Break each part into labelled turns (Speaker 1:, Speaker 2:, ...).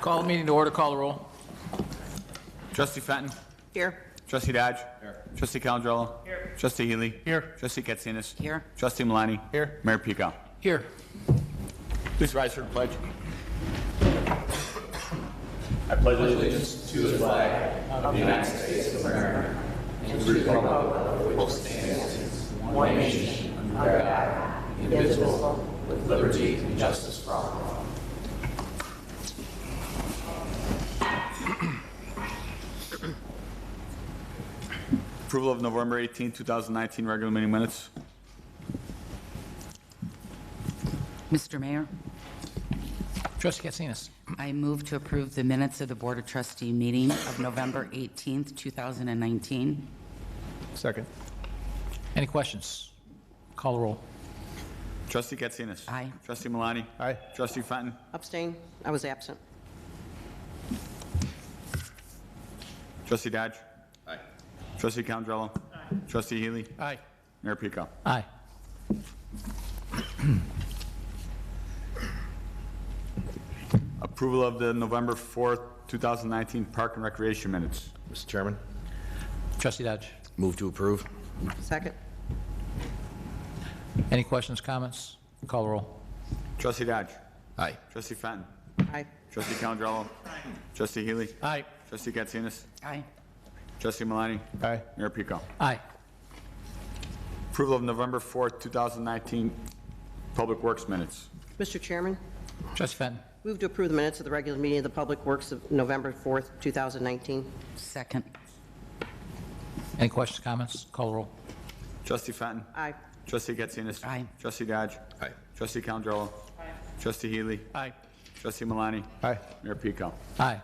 Speaker 1: Call the meeting to order. Call the roll.
Speaker 2: Trustee Fenton.
Speaker 3: Here.
Speaker 2: Trustee Dodge. Here. Trustee Calandrello. Here. Trustee Healy.
Speaker 1: Here.
Speaker 2: Trustee Katsinas.
Speaker 3: Here.
Speaker 2: Trustee Malani.
Speaker 1: Here.
Speaker 2: Mayor Pico.
Speaker 1: Here.
Speaker 2: Please rise for the pledge.
Speaker 4: I pledge allegiance to the flag of the United States of America and to the republic which stands one nation under God, indivisible, with liberty and justice for all.
Speaker 2: Approval of November 18, 2019 regular meeting minutes.
Speaker 3: Mr. Mayor,
Speaker 1: Trustee Katsinas.
Speaker 3: I move to approve the minutes of the Board of Trustee meeting of November 18th, 2019.
Speaker 1: Second. Any questions? Call the roll.
Speaker 2: Trustee Katsinas.
Speaker 3: Aye.
Speaker 2: Trustee Malani.
Speaker 1: Aye.
Speaker 2: Trustee Fenton.
Speaker 5: Abstain. I was absent.
Speaker 2: Trustee Dodge.
Speaker 4: Aye.
Speaker 2: Trustee Calandrello. Aye. Trustee Healy.
Speaker 1: Aye.
Speaker 2: Mayor Pico.
Speaker 1: Aye.
Speaker 2: Approval of the November 4th, 2019 Park and Recreation minutes.
Speaker 6: Mr. Chairman,
Speaker 1: Trustee Dodge.
Speaker 6: move to approve.
Speaker 5: Second.
Speaker 1: Any questions, comments? Call the roll.
Speaker 2: Trustee Dodge.
Speaker 6: Aye.
Speaker 2: Trustee Fenton.
Speaker 5: Aye.
Speaker 2: Trustee Calandrello. Trustee Healy.
Speaker 1: Aye.
Speaker 2: Trustee Katsinas.
Speaker 3: Aye.
Speaker 2: Trustee Malani.
Speaker 1: Aye.
Speaker 2: Mayor Pico.
Speaker 1: Aye.
Speaker 2: Approval of November 4th, 2019 Public Works minutes.
Speaker 5: Mr. Chairman,
Speaker 1: Trustee Fenton.
Speaker 5: move to approve the minutes of the regular meeting of the Public Works of November 4th, 2019.
Speaker 3: Second.
Speaker 1: Any questions, comments? Call the roll.
Speaker 2: Trustee Fenton.
Speaker 5: Aye.
Speaker 2: Trustee Katsinas.
Speaker 3: Aye.
Speaker 2: Trustee Dodge.
Speaker 6: Aye.
Speaker 2: Trustee Calandrello. Aye. Trustee Healy.
Speaker 1: Aye.
Speaker 2: Trustee Malani.
Speaker 1: Aye.
Speaker 2: Mayor Pico.
Speaker 1: Aye.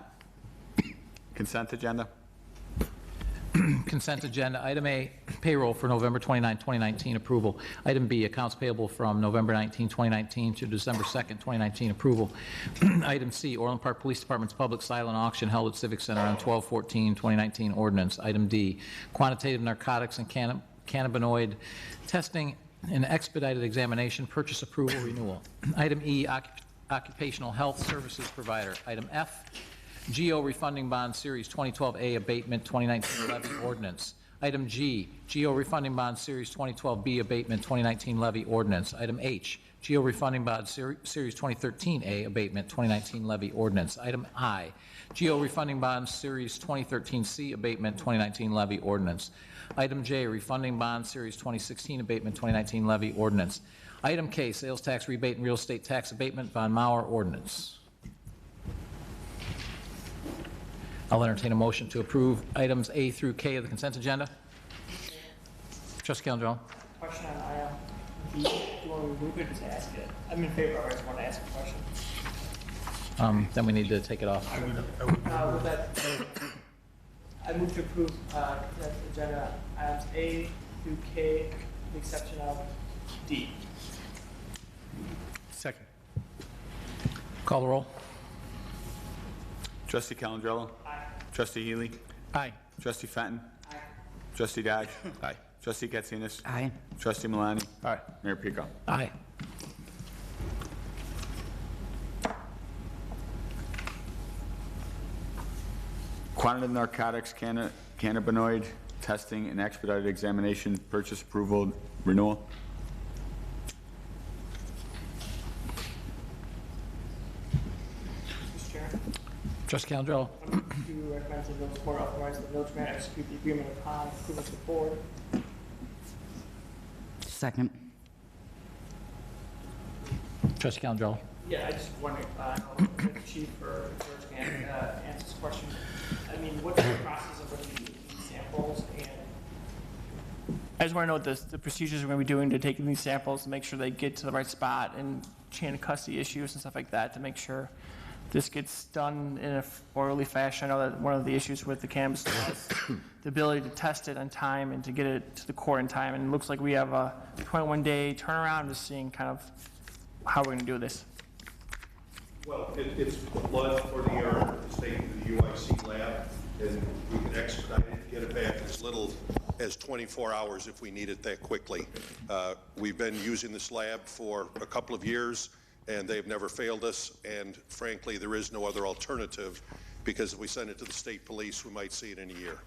Speaker 2: Consent agenda.
Speaker 1: Consent agenda. Item A, payroll for November 29, 2019, approval. Item B, accounts payable from November 19, 2019 to December 2nd, 2019, approval. Item C, Orland Park Police Department's public silent auction held at Civic Center on 12/14/2019 ordinance. Item D, quantitative narcotics and cannabinoid testing and expedited examination, purchase approval renewal. Item E, occupational health services provider. Item F, GO refunding bond series 2012A abatement 2019 levy ordinance. Item G, GO refunding bond series 2012B abatement 2019 levy ordinance. Item H, GO refunding bond series 2013A abatement 2019 levy ordinance. Item I, GO refunding bond series 2013C abatement 2019 levy ordinance. Item J, refunding bond series 2016 abatement 2019 levy ordinance. Item K, sales tax rebate and real estate tax abatement Von Mauer ordinance. I'll entertain a motion to approve items A through K of the consent agenda. Trustee Calandrello.
Speaker 7: Question on item B. Do you want to remove it or just ask it? I'm in favor, I just want to ask a question.
Speaker 1: Then we need to take it off.
Speaker 7: With that, I move to approve consent agenda items A through K, with the exception of D.
Speaker 1: Second. Call the roll.
Speaker 2: Trustee Calandrello.
Speaker 7: Aye.
Speaker 2: Trustee Healy.
Speaker 1: Aye.
Speaker 2: Trustee Fenton.
Speaker 7: Aye.
Speaker 2: Trustee Dodge.
Speaker 6: Aye.
Speaker 2: Trustee Katsinas.
Speaker 3: Aye.
Speaker 2: Trustee Malani.
Speaker 1: Aye.
Speaker 2: Mayor Pico.
Speaker 1: Aye.
Speaker 2: Quantitative narcotics, cannabinoid testing and expedited examination, purchase approval renewal.
Speaker 7: Mr. Chair,
Speaker 1: Trustee Calandrello.
Speaker 7: to recommend to the village board authorize the village mayor to execute the agreement upon approval of the board.
Speaker 3: Second.
Speaker 1: Trustee Calandrello.
Speaker 7: Yeah, I just wondering, the chief or George can answer this question. I mean, what's the process of taking samples, and I just want to know what the procedures we're going to be doing to taking these samples to make sure they get to the right spot and chain of custody issues and stuff like that to make sure this gets done in a orderly fashion. I know that one of the issues with the cannabis is the ability to test it on time and to get it to the court in time. And it looks like we have a 21-day turnaround, just seeing kind of how we're going to do this.
Speaker 8: Well, it's blood for the urine, it's taken to the UIC lab, and we can expedite it, get it back as little as 24 hours if we need it that quickly. We've been using this lab for a couple of years, and they've never failed us, and frankly, there is no other alternative, because if we send it to the state police, we might see it in a year.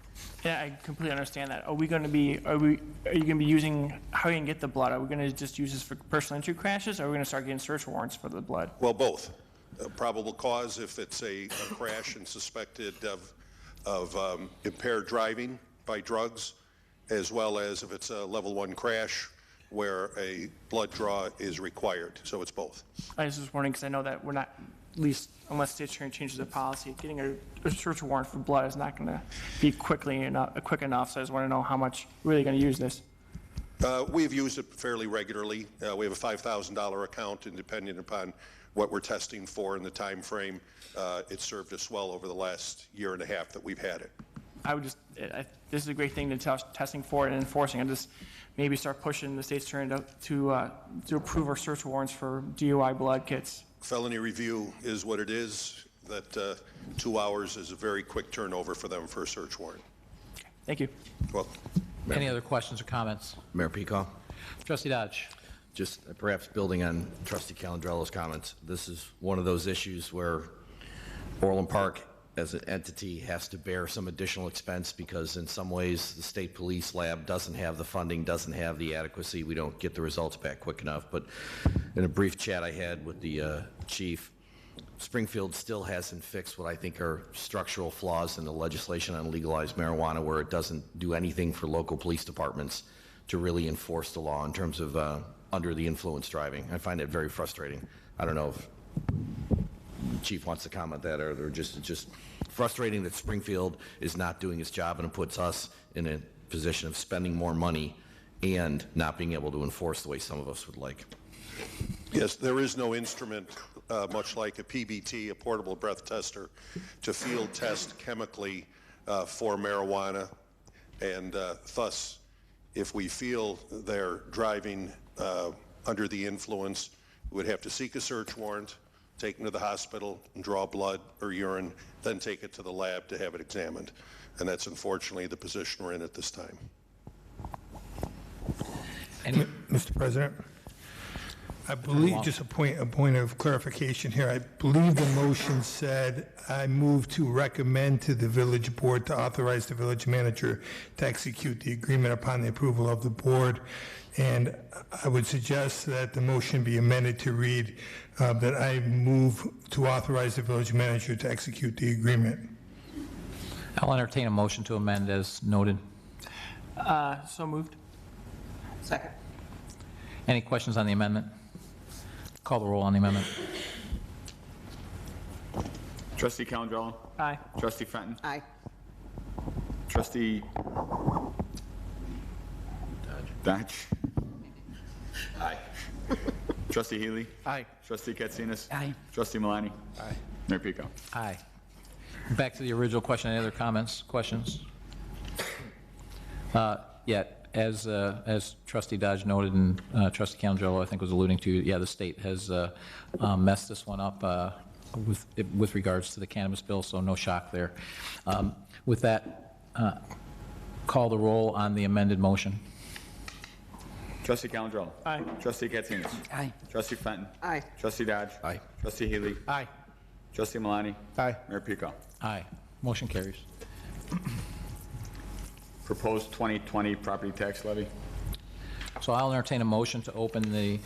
Speaker 7: Yeah, I completely understand that. Are you going to be using, how are you going to get the blood? Are we going to just use this for personal injury crashes, or are we going to start getting search warrants for the blood?
Speaker 8: Well, both. Probable cause if it's a crash and suspected of impaired driving by drugs, as well as if it's a level 1 crash where a blood draw is required. So it's both.
Speaker 7: I was just wondering, because I know that we're not, at least unless state attorney changes the policy, getting a search warrant for blood is not going to be quick enough. So I just want to know how much we're really going to use this.
Speaker 8: We've used it fairly regularly. We have a $5,000 account, and depending upon what we're testing for in the time frame, it's served us well over the last year and a half that we've had it.
Speaker 7: This is a great thing to testing for and enforcing. And just maybe start pushing the state's attorney to approve our search warrants for DUI blood kits.
Speaker 8: Felony review is what it is. That 2 hours is a very quick turnover for them for a search warrant.
Speaker 7: Okay, thank you.
Speaker 8: Well,
Speaker 1: Any other questions or comments?
Speaker 6: Mayor Peacock,
Speaker 1: Trustee Dodge.
Speaker 6: just perhaps building on Trustee Calandrello's comments, this is one of those issues where Orland Park as an entity has to bear some additional expense because in some ways the state police lab doesn't have the funding, doesn't have the adequacy. We don't get the results back quick enough. But in a brief chat I had with the chief, Springfield still hasn't fixed what I think are structural flaws in the legislation on legalized marijuana, where it doesn't do anything for local police departments to really enforce the law in terms of under the influence driving. I find it very frustrating. I don't know if the chief wants to comment that, or they're just frustrating that Springfield is not doing its job, and it puts us in a position of spending more money and not being able to enforce the way some of us would like.
Speaker 8: yes, there is no instrument, much like a PBT, a portable breath tester, to field test chemically for marijuana, and thus, if we feel they're driving under the influence, we would have to seek a search warrant, take them to the hospital, and draw blood or urine, then take it to the lab to have it examined. And that's unfortunately the position we're in at this time.
Speaker 9: Mr. President, I believe, just a point of clarification here. I believe the motion said, I move to recommend to the village board to authorize the village manager to execute the agreement upon the approval of the board. And I would suggest that the motion be amended to read that I move to authorize the village manager to execute the agreement.
Speaker 1: I'll entertain a motion to amend as noted.
Speaker 7: So moved.
Speaker 5: Second.
Speaker 1: Any questions on the amendment? Call the roll on the amendment.
Speaker 2: Trustee Calandrello.
Speaker 7: Aye.
Speaker 2: Trustee Fenton.
Speaker 5: Aye.
Speaker 2: Trustee Dodge.
Speaker 6: Aye.
Speaker 2: Trustee Healy.
Speaker 7: Aye.
Speaker 2: Trustee Katsinas.
Speaker 3: Aye.
Speaker 2: Trustee Malani. Aye. Mayor Pico.
Speaker 1: Aye. Back to the original question. Any other comments, questions? As Trustee Dodge noted and Trustee Calandrello, I think, was alluding to, yeah, the state has messed this one up with regards to the cannabis bill, so no shock there. With that, call the roll on the amended motion.
Speaker 2: Trustee Calandrello.
Speaker 7: Aye.
Speaker 2: Trustee Katsinas.
Speaker 3: Aye.
Speaker 2: Trustee Fenton.
Speaker 5: Aye.
Speaker 2: Trustee Dodge.
Speaker 6: Aye.
Speaker 2: Trustee Healy.
Speaker 7: Aye.
Speaker 2: Trustee Malani.
Speaker 7: Aye.
Speaker 2: Mayor Pico.
Speaker 1: Aye. Motion carries.
Speaker 2: Proposed 2020 property tax levy.
Speaker 1: So I'll entertain a motion to open the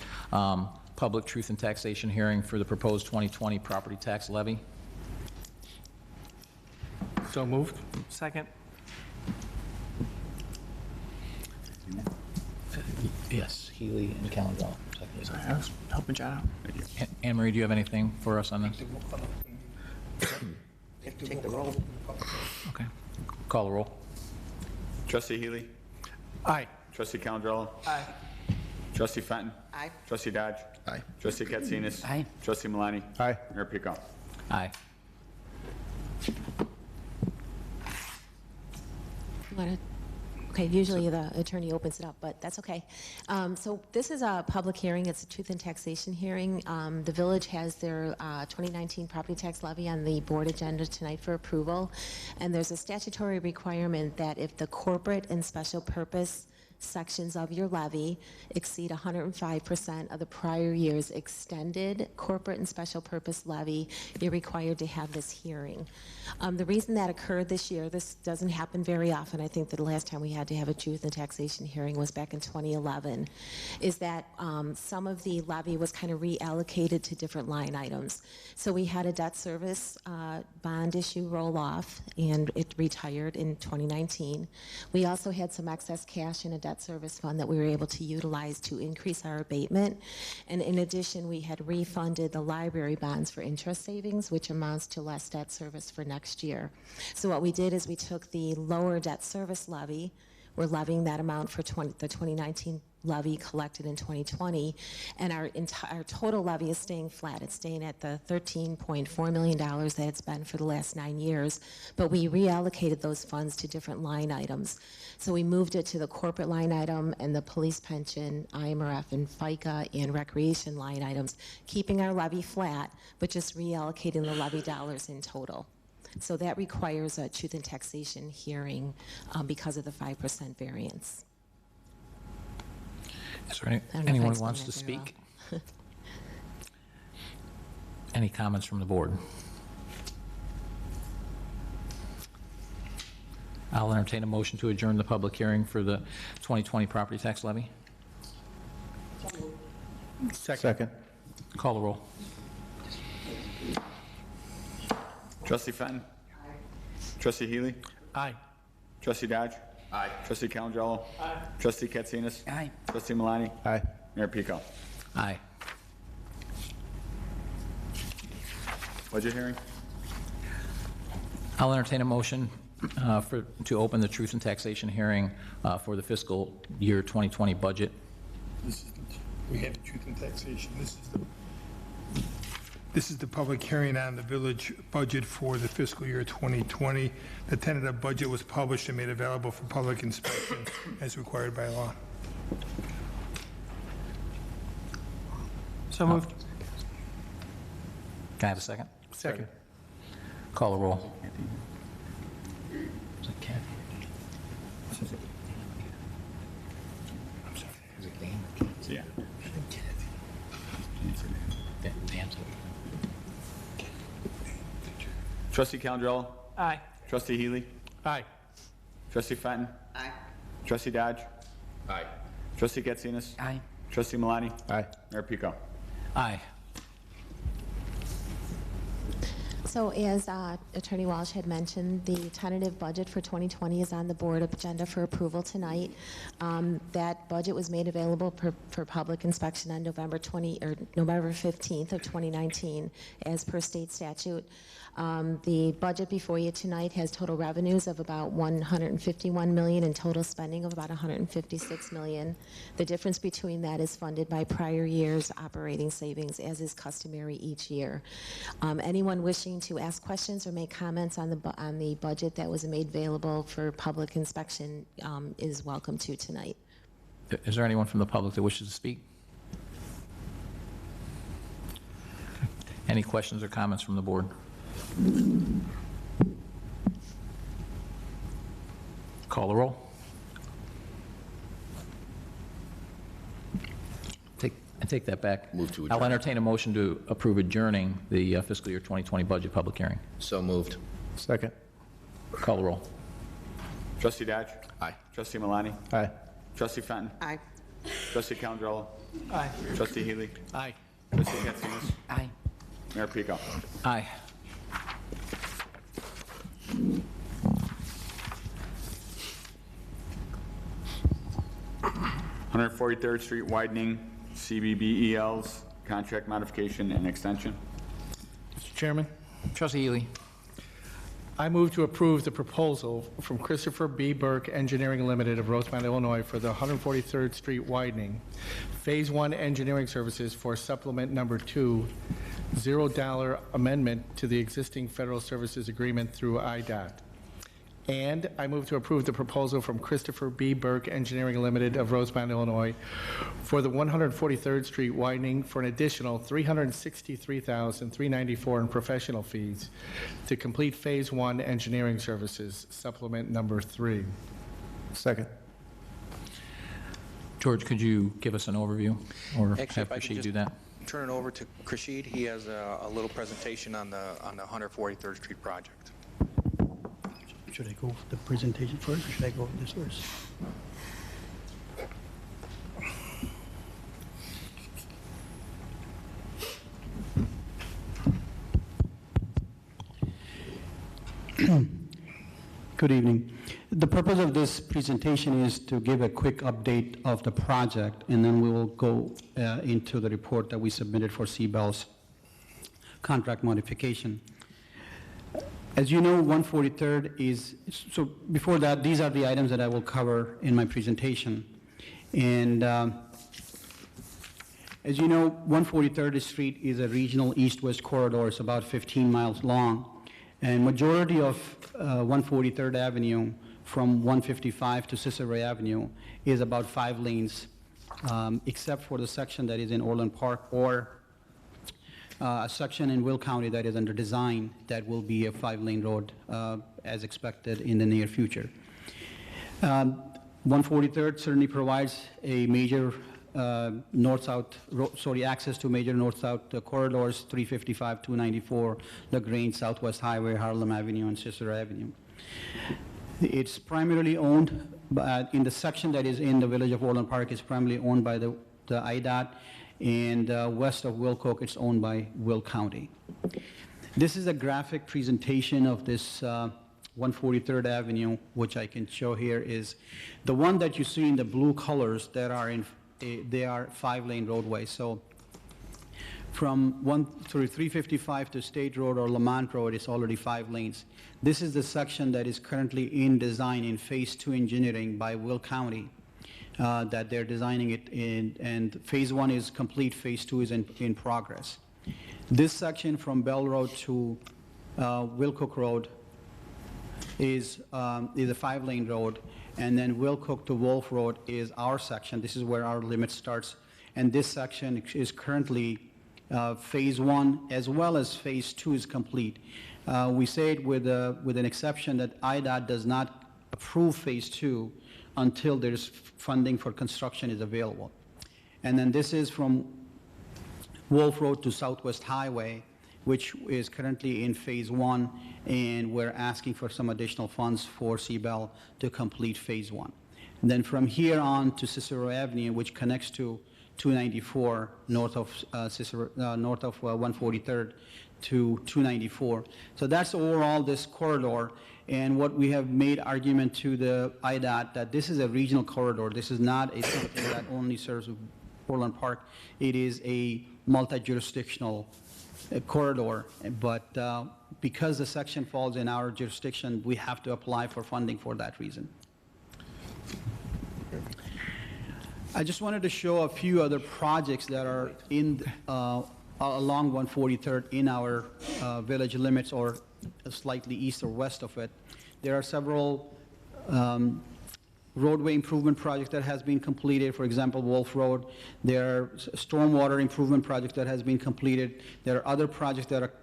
Speaker 1: public truth and taxation hearing for the proposed 2020 property tax levy.
Speaker 7: So moved. Second.
Speaker 1: Yes, Healy and Calandrello.
Speaker 7: Sorry, I was helping John out.
Speaker 1: Anne Marie, do you have anything for us on this?
Speaker 5: Take the roll.
Speaker 1: Okay. Call the roll.
Speaker 2: Trustee Healy.
Speaker 7: Aye.
Speaker 2: Trustee Calandrello.
Speaker 7: Aye.
Speaker 2: Trustee Fenton.
Speaker 5: Aye.
Speaker 2: Trustee Dodge.
Speaker 6: Aye.
Speaker 2: Trustee Katsinas.
Speaker 3: Aye.
Speaker 2: Trustee Malani.
Speaker 7: Aye.
Speaker 2: Mayor Pico.
Speaker 1: Aye.
Speaker 10: Okay, usually the attorney opens it up, but that's okay. So this is a public hearing. It's a truth and taxation hearing. The village has their 2019 property tax levy on the board agenda tonight for approval. And there's a statutory requirement that if the corporate and special purpose sections of your levy exceed 105% of the prior year's extended corporate and special purpose levy, you're required to have this hearing. The reason that occurred this year, this doesn't happen very often, I think that the last time we had to have a truth and taxation hearing was back in 2011, is that some of the levy was kind of reallocated to different line items. So we had a debt service bond issue roll off, and it retired in 2019. We also had some excess cash in a debt service fund that we were able to utilize to increase our abatement. And in addition, we had refunded the library bonds for interest savings, which amounts to less debt service for next year. So what we did is we took the lower debt service levy, we're levying that amount for the 2019 levy collected in 2020, and our total levy is staying flat. It's staying at the $13.4 million that it's been for the last 9 years, but we reallocated those funds to different line items. So we moved it to the corporate line item and the police pension, IMRF, and FICA and recreation line items, keeping our levy flat, but just reallocating the levy dollars in total. So that requires a truth and taxation hearing because of the 5% variance.
Speaker 1: Is there
Speaker 10: I don't know if I
Speaker 1: anyone who
Speaker 10: explained
Speaker 1: wants to
Speaker 10: that very
Speaker 1: speak? Any comments from the board? I'll entertain a motion to adjourn the public hearing for the 2020 property tax levy.
Speaker 4: Second.
Speaker 1: Call the roll.
Speaker 2: Trustee Fenton? Trustee Healy?
Speaker 7: Aye.
Speaker 2: Trustee Dodge?
Speaker 6: Aye.
Speaker 2: Trustee Calandrello?
Speaker 7: Aye.
Speaker 2: Trustee Katsinas?
Speaker 3: Aye.
Speaker 2: Trustee Malani?
Speaker 4: Aye.
Speaker 2: Mayor Pico?
Speaker 1: Aye.
Speaker 2: Budget hearing?
Speaker 1: I'll entertain a motion to open the truth and taxation hearing for the fiscal year 2020 budget.
Speaker 9: We had the truth and taxation. This is the public hearing on the village budget for the fiscal year 2020. The tentative budget was published and made available for public inspection as required by law.
Speaker 7: So moved.
Speaker 1: Can I have a second?
Speaker 4: Second.
Speaker 1: Call the roll. Is it Kathy?
Speaker 9: I'm sorry.
Speaker 1: Is it Dan?
Speaker 2: Yeah.
Speaker 1: Dan's.
Speaker 2: Trustee Calandrello?
Speaker 7: Aye.
Speaker 2: Trustee Healy?
Speaker 7: Aye.
Speaker 2: Trustee Fenton?
Speaker 5: Aye.
Speaker 2: Trustee Dodge?
Speaker 6: Aye.
Speaker 2: Trustee Katsinas?
Speaker 3: Aye.
Speaker 2: Trustee Malani?
Speaker 4: Aye.
Speaker 2: Mayor Pico?
Speaker 1: Aye.
Speaker 10: So as Attorney Walsh had mentioned, the tentative budget for 2020 is on the board agenda for approval tonight. That budget was made available for public inspection on November 15th of 2019, as per state statute. The budget before you tonight has total revenues of about $151 million and total spending of about $156 million. The difference between that is funded by prior year's operating savings, as is customary each year. Anyone wishing to ask questions or make comments on the budget that was made available for public inspection is welcome to tonight.
Speaker 1: Is there anyone from the public that wishes to speak? Any questions or comments from the board? Call the roll. I take that back.
Speaker 6: Move to
Speaker 1: I'll
Speaker 6: adjourn.
Speaker 1: entertain a motion to approve adjourning the fiscal year 2020 budget public hearing.
Speaker 6: So moved.
Speaker 4: Second.
Speaker 1: Call the roll.
Speaker 2: Trustee Dodge?
Speaker 6: Aye.
Speaker 2: Trustee Malani?
Speaker 4: Aye.
Speaker 2: Trustee Fenton?
Speaker 5: Aye.
Speaker 2: Trustee Calandrello?
Speaker 7: Aye.
Speaker 2: Trustee Healy?
Speaker 7: Aye.
Speaker 2: Trustee Katsinas?
Speaker 3: Aye.
Speaker 2: Mayor Pico?
Speaker 1: Aye.
Speaker 2: Hundred 43rd Street widening, CBBEL's contract modification and extension.
Speaker 4: Mr. Chairman,
Speaker 1: Trustee Healy.
Speaker 4: I move to approve the proposal from Christopher B. Burke Engineering Limited of Rosemont, Illinois for the 143rd Street widening, Phase 1 engineering services for supplement number 2, $0 amendment to the existing federal services agreement through IDOT. And I move to approve the proposal from Christopher B. Burke Engineering Limited of Rosemont, Illinois for the 143rd Street widening for an additional $363,394 in professional fees to complete Phase 1 engineering services, supplement number 3.
Speaker 1: Second. George, could you give us an overview, or
Speaker 4: Actually,
Speaker 1: have
Speaker 4: if I could
Speaker 1: Rashid
Speaker 4: just
Speaker 1: do that?
Speaker 4: turn it over to Rashid. He has a little presentation on the 143rd Street project.
Speaker 11: Should I go with the presentation first, or should I go with this first? Good evening. The purpose of this presentation is to give a quick update of the project, and then we will go into the report that we submitted for Seabell's contract modification. As you know, 143rd is, so before that, these are the items that I will cover in my presentation. And as you know, 143rd Street is a regional east-west corridor. It's about 15 miles long. And majority of 143rd Avenue from 155 to Cicero Avenue is about 5 lanes, except for the section that is in Orland Park, or a section in Will County that is under design that will be a 5-lane road as expected in the near future. 143rd certainly provides a major north-south, access to major north-south corridors, 355, 294, LaGrange, Southwest Highway, Harlem Avenue, and Cicero Avenue. It's primarily owned by, in the section that is in the village of Orland Park, it's primarily owned by the IDOT, and west of Wilcox, it's owned by Will County. This is a graphic presentation of this 143rd Avenue, which I can show here is the one that you see in the blue colors that are in, they are 5-lane roadways. So from 355 to State Road or Lamont Road, it's already 5 lanes. This is the section that is currently in design in Phase 2 engineering by Will County, that they're designing it in, and Phase 1 is complete, Phase 2 is in progress. This section from Bell Road to Wilcox Road is a 5-lane road, and then Wilcox to Wolf Road is our section. This is where our limit starts, and this section is currently Phase 1 as well as Phase 2 is complete. We say it with an exception that IDOT does not approve Phase 2 until there's funding for construction is available. And then this is from Wolf Road to Southwest Highway, which is currently in Phase 1, and we're asking for some additional funds for Seabell to complete Phase 1. And then from here on to Cicero Avenue, which connects to 294 north of 143rd to 294. So that's overall this corridor, and what we have made argument to the IDOT that this is a regional corridor. This is not a something that only serves Orland Park. It is a multi-jurisdictional corridor, but because the section falls in our jurisdiction, we have to apply for funding for that reason. I just wanted to show a few other projects that are in along 143rd in our village limits, or slightly east or west of it. There are several roadway improvement projects that has been completed. For example, Wolf Road. There are stormwater improvement projects that has been completed. There are other projects that are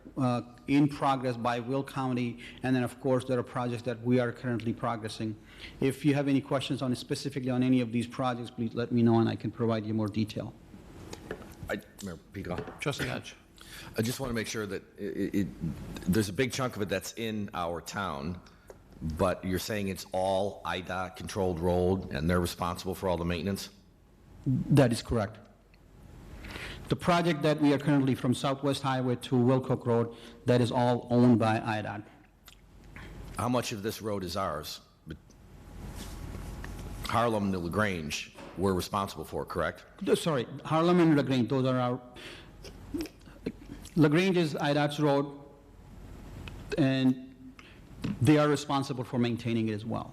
Speaker 11: in progress by Will County, and then of course there are projects that we are currently progressing. If you have any questions on specifically on any of these projects, please let me know and I can provide you more detail.
Speaker 6: Mayor Pico.
Speaker 1: Trustee Hodge.
Speaker 6: I just want to make sure that there's a big chunk of it that's in our town, but you're saying it's all IDOT-controlled road, and they're responsible for all the maintenance?
Speaker 11: That is correct. The project that we are currently from Southwest Highway to Wilcox Road, that is all owned by IDOT.
Speaker 6: How much of this road is ours? Harlem to LaGrange, we're responsible for, correct?
Speaker 11: Sorry, Harlem and LaGrange, those are our, LaGrange is IDOT's road, and they are responsible for maintaining it as well.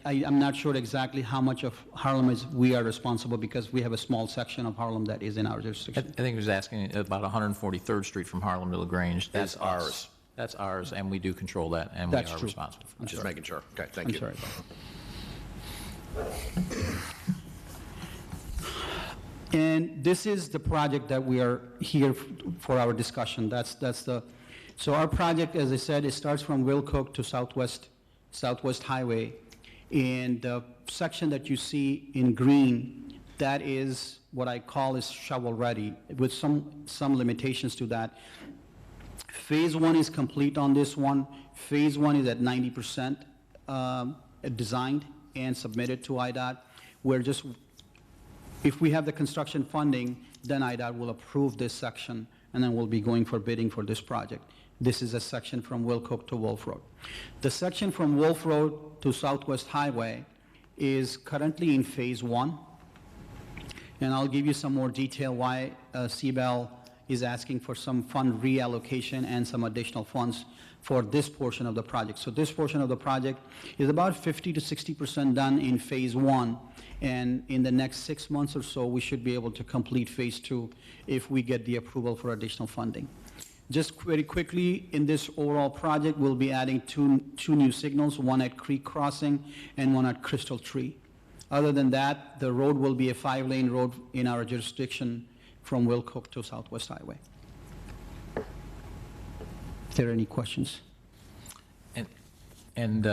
Speaker 11: I'm not sure exactly how much of Harlem is we are responsible, because we have a small section of Harlem that is in our
Speaker 1: I
Speaker 11: jurisdiction.
Speaker 1: think he was asking about 143rd Street from Harlem to LaGrange. That's
Speaker 6: ours.
Speaker 1: us. That's ours, and we do control that, and we
Speaker 11: That's
Speaker 1: are
Speaker 11: true.
Speaker 1: responsible for
Speaker 11: I'm
Speaker 1: that.
Speaker 6: Just making sure. Okay, thank
Speaker 11: I'm
Speaker 6: you.
Speaker 11: sorry. And this is the project that we are here for our discussion. That's the, so our project, as I said, it starts from Wilcox to Southwest Highway. And the section that you see in green that is what I call is shovel-ready, with some limitations to that. Phase 1 is complete on this one. Phase 1 is at 90% designed and submitted to IDOT. We're just, if we have the construction funding, then IDOT will approve this section, and then we'll be going for bidding for this project. This is a section from Wilcook to Wolf Road. The section from Wolf Road to Southwest Highway is currently in Phase 1, and I'll give you some more detail why CBEL is asking for some fund reallocation and some additional funds for this portion of the project. So this portion of the project is about 50 to 60% done in Phase 1, and in the next 6 months or so, we should be able to complete Phase 2 if we get the approval for additional funding. Just very quickly, in this overall project, we'll be adding two new signals, one at Creek Crossing and one at Crystal Tree. Other than that, the road will be a 5-lane road in our jurisdiction from Wilcook to Southwest Highway. If there are any questions?
Speaker 1: And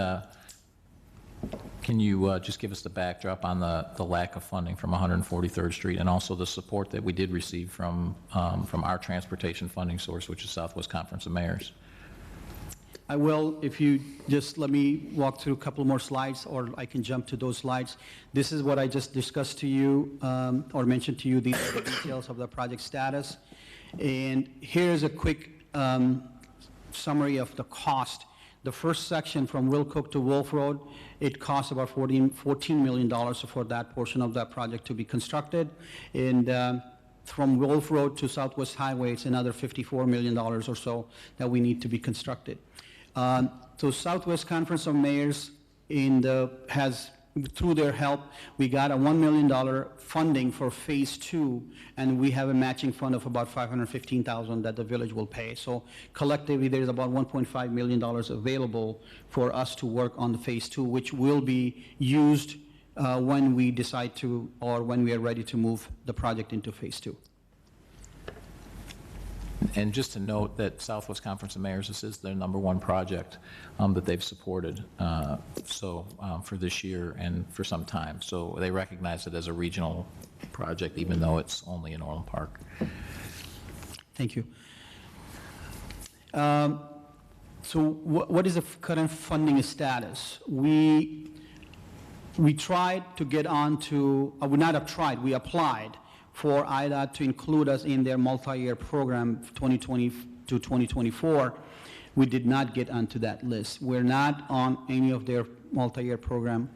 Speaker 1: can you just give us the backdrop on the lack of funding from 143rd Street and also the support that we did receive from our transportation funding source, which is Southwest Conference of Mayors?
Speaker 11: I will, if you just let me walk through a couple more slides, or I can jump to those slides. This is what I just discussed to you, or mentioned to you, these are the details of the project status. And here's a quick summary of the cost. The first section from Wilcook to Wolf Road, it costs about $14 million for that portion of that project to be constructed. And from Wolf Road to Southwest Highway, it's another $54 million or so that we need to be constructed. So Southwest Conference of Mayors has, through their help, we got a $1 million funding for Phase 2, and we have a matching fund of about $515,000 that the village will pay. So collectively, there's about $1.5 million available for us to work on the Phase 2, which will be used when we decide to, or when we are ready to move the project into Phase 2.
Speaker 1: And just to note that Southwest Conference of Mayors, this is their #1 project that they've supported for this year and for some time. So they recognize it as a regional project, even though it's only in Orland Park.
Speaker 11: Thank you. So what is the current funding status? We tried to get on to, I would not have tried, we applied for IDOT to include us in their multi-year program 2020 to 2024. We did not get onto that list. We're not on any of their multi-year program.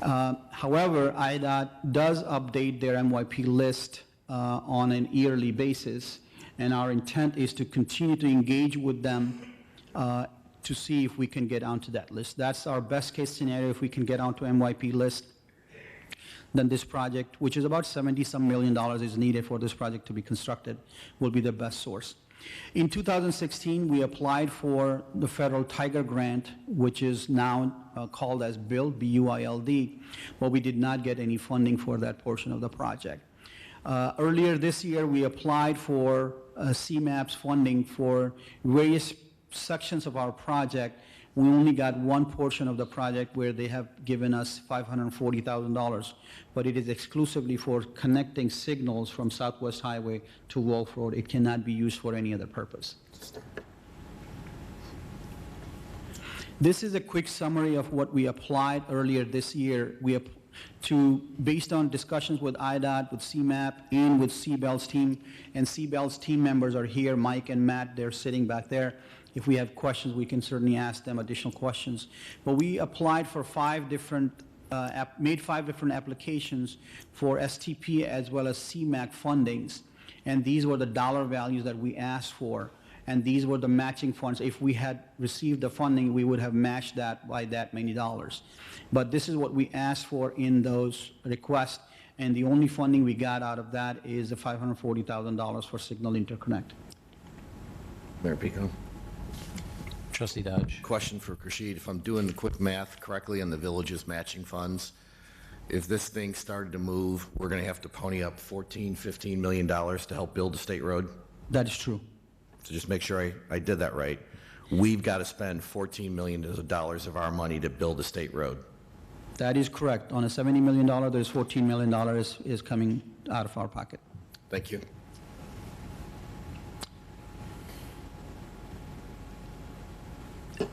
Speaker 11: However, IDOT does update their MYP list on an yearly basis, and our intent is to continue to engage with them to see if we can get onto that list. That's our best case scenario. If we can get onto MYP list, then this project, which is about $70-some million is needed for this project to be constructed, will be the best source. In 2016, we applied for the federal Tiger Grant, which is now called as BUILD, B-U-I-L-D, but we did not get any funding for that portion of the project. Earlier this year, we applied for CMAP's funding for various sections of our project. We only got one portion of the project where they have given us $540,000, but it is exclusively for connecting signals from Southwest Highway to Wolf Road. It cannot be used for any other purpose. This is a quick summary of what we applied earlier this year. Based on discussions with IDOT, with CMAP, and with CBEL's team, and CBEL's team members are here, Mike and Matt, they're sitting back there. If we have questions, we can certainly ask them additional questions. But we applied for made 5 different applications for STP as well as CMAC fundings, and these were the dollar values that we asked for, and these were the matching funds. If we had received the funding, we would have matched that by that many dollars. But this is what we asked for in those requests, and the only funding we got out of that is the $540,000 for signal interconnect.
Speaker 6: Mayor Pico.
Speaker 1: Trustee Dodge.
Speaker 6: Question for Khursheed. If I'm doing the quick math correctly on the village's matching funds, if this thing started to move, we're going to have to pony up $14-15 million to help build the state road?
Speaker 11: That is true.
Speaker 6: So just make sure I did that right. We've got to spend $14 million of our money to build a state road.
Speaker 11: That is correct. On a $70 million, there's $14 million is coming out of our pocket.
Speaker 6: Thank you.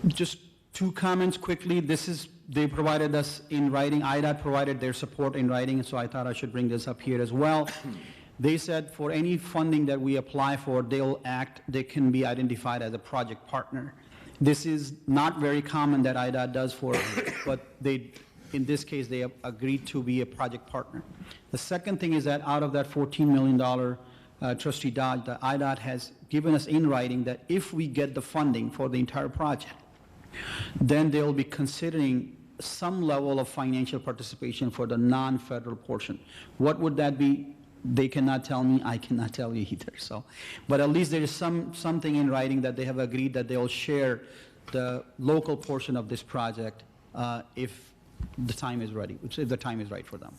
Speaker 11: Just two comments quickly. They provided us in writing, IDOT provided their support in writing, so I thought I should bring this up here as well. They said for any funding that we apply for, they can be identified as a project partner. This is not very common that IDOT does for, but in this case, they have agreed to be a project partner. The second thing is that out of that $14 million, Trustee Dodge, the IDOT has given us in writing that if we get the funding for the entire project, then they'll be considering some level of financial participation for the non-federal portion. What would that be? They cannot tell me, I cannot tell you either. So, but at least there is something in writing that they have agreed that they'll share the local portion of this project if the time is ready, if the time is right for them.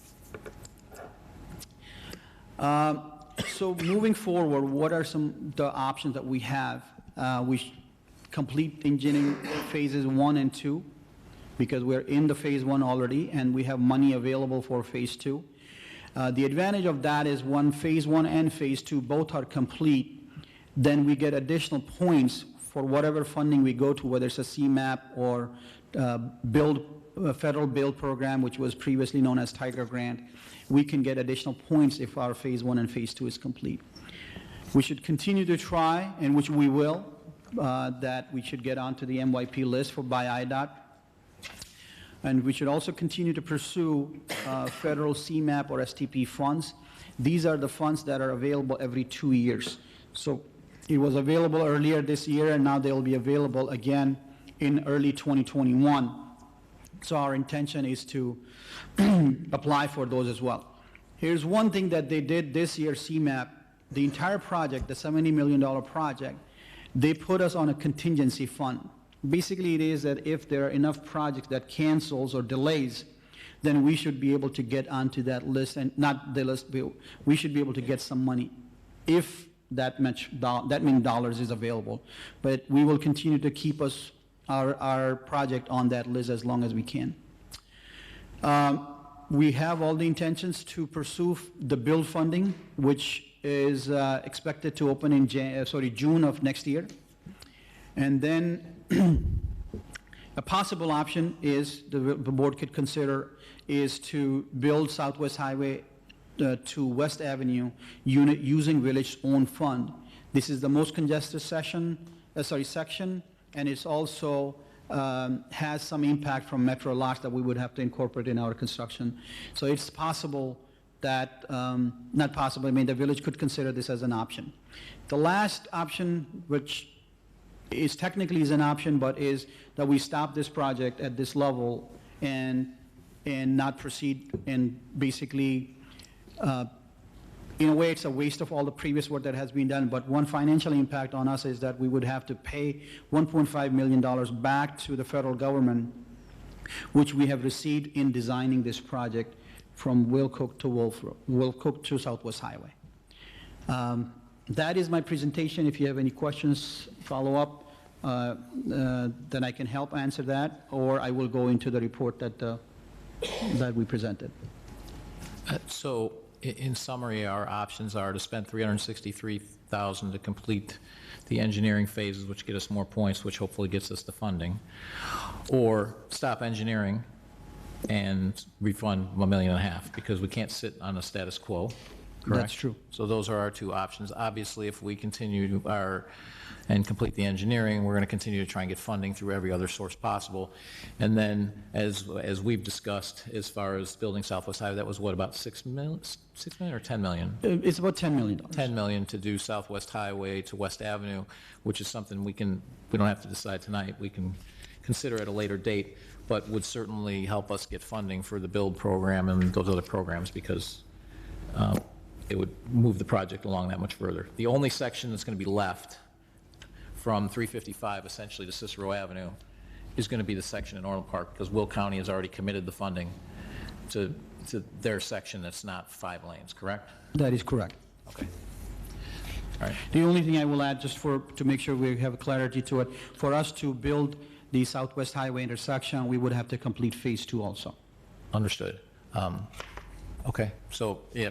Speaker 11: So moving forward, what are the options that we have? We complete engineering phases 1 and 2 because we're in the phase 1 already and we have money available for phase 2. The advantage of that is when phase 1 and phase 2 both are complete, then we get additional points for whatever funding we go to, whether it's a CMAP or federal build program, which was previously known as Tiger Grant. We can get additional points if our phase 1 and phase 2 is complete. We should continue to try, and which we will, that we should get onto the MYP list by IDOT. And we should also continue to pursue federal CMAP or STP funds. These are the funds that are available every 2 years. So it was available earlier this year, and now they will be available again in early 2021. So our intention is to apply for those as well. Here's one thing that they did this year, CMAP, the entire project, the $70 million project, they put us on a contingency fund. Basically, it is that if there are enough projects that cancels or delays, then we should be able to get onto that list, and not the list, we should be able to get some money if that many dollars is available. But we will continue to keep our project on that list as long as we can. We have all the intentions to pursue the build funding, which is expected to open in June of next year. And then a possible option is, the board could consider, is to build Southwest Highway to West Avenue unit using village's own fund. This is the most congested section, and it's also has some impact from metro lots that we would have to incorporate in our construction. So it's possible that, not possible, I mean the village could consider this as an option. The last option, which is technically is an option, but is that we stop this project at this level and not proceed, and basically, in a way, it's a waste of all the previous work that has been done, but one financial impact on us is that we would have to pay $1.5 million back to the federal government, which we have received in designing this project from Wilcook to Southwest Highway. That is my presentation. If you have any questions, follow up, then I can help answer that, or I will go into the report that we presented.
Speaker 1: So in summary, our options are to spend $363,000 to complete the engineering phases, which get us more points, which hopefully gets us the funding, or stop engineering and refund $1.5 million, because we can't sit on a status quo. Correct?
Speaker 11: That's true.
Speaker 1: So those are our two options. Obviously, if we continue and complete the engineering, we're going to continue to try and get funding through every other source possible. And then, as we've discussed, as far as building Southwest Highway, that was what, about $6 million or $10 million?
Speaker 11: It's about $10 million.
Speaker 1: $10 million to do Southwest Highway to West Avenue, which is something we don't have to decide tonight. We can consider at a later date, but would certainly help us get funding for the build program and those other programs, because it would move the project along that much further. The only section that's going to be left from 355 essentially to Cicero Avenue is going to be the section in Orland Park, because Will County has already committed the funding to their section that's not 5 lanes, correct?
Speaker 11: That is correct.
Speaker 1: Okay. All right.
Speaker 11: The only thing I will add, just to make sure we have clarity to it, for us to build the Southwest Highway intersection, we would have to complete phase 2 also.
Speaker 1: Understood. Okay, so, yeah,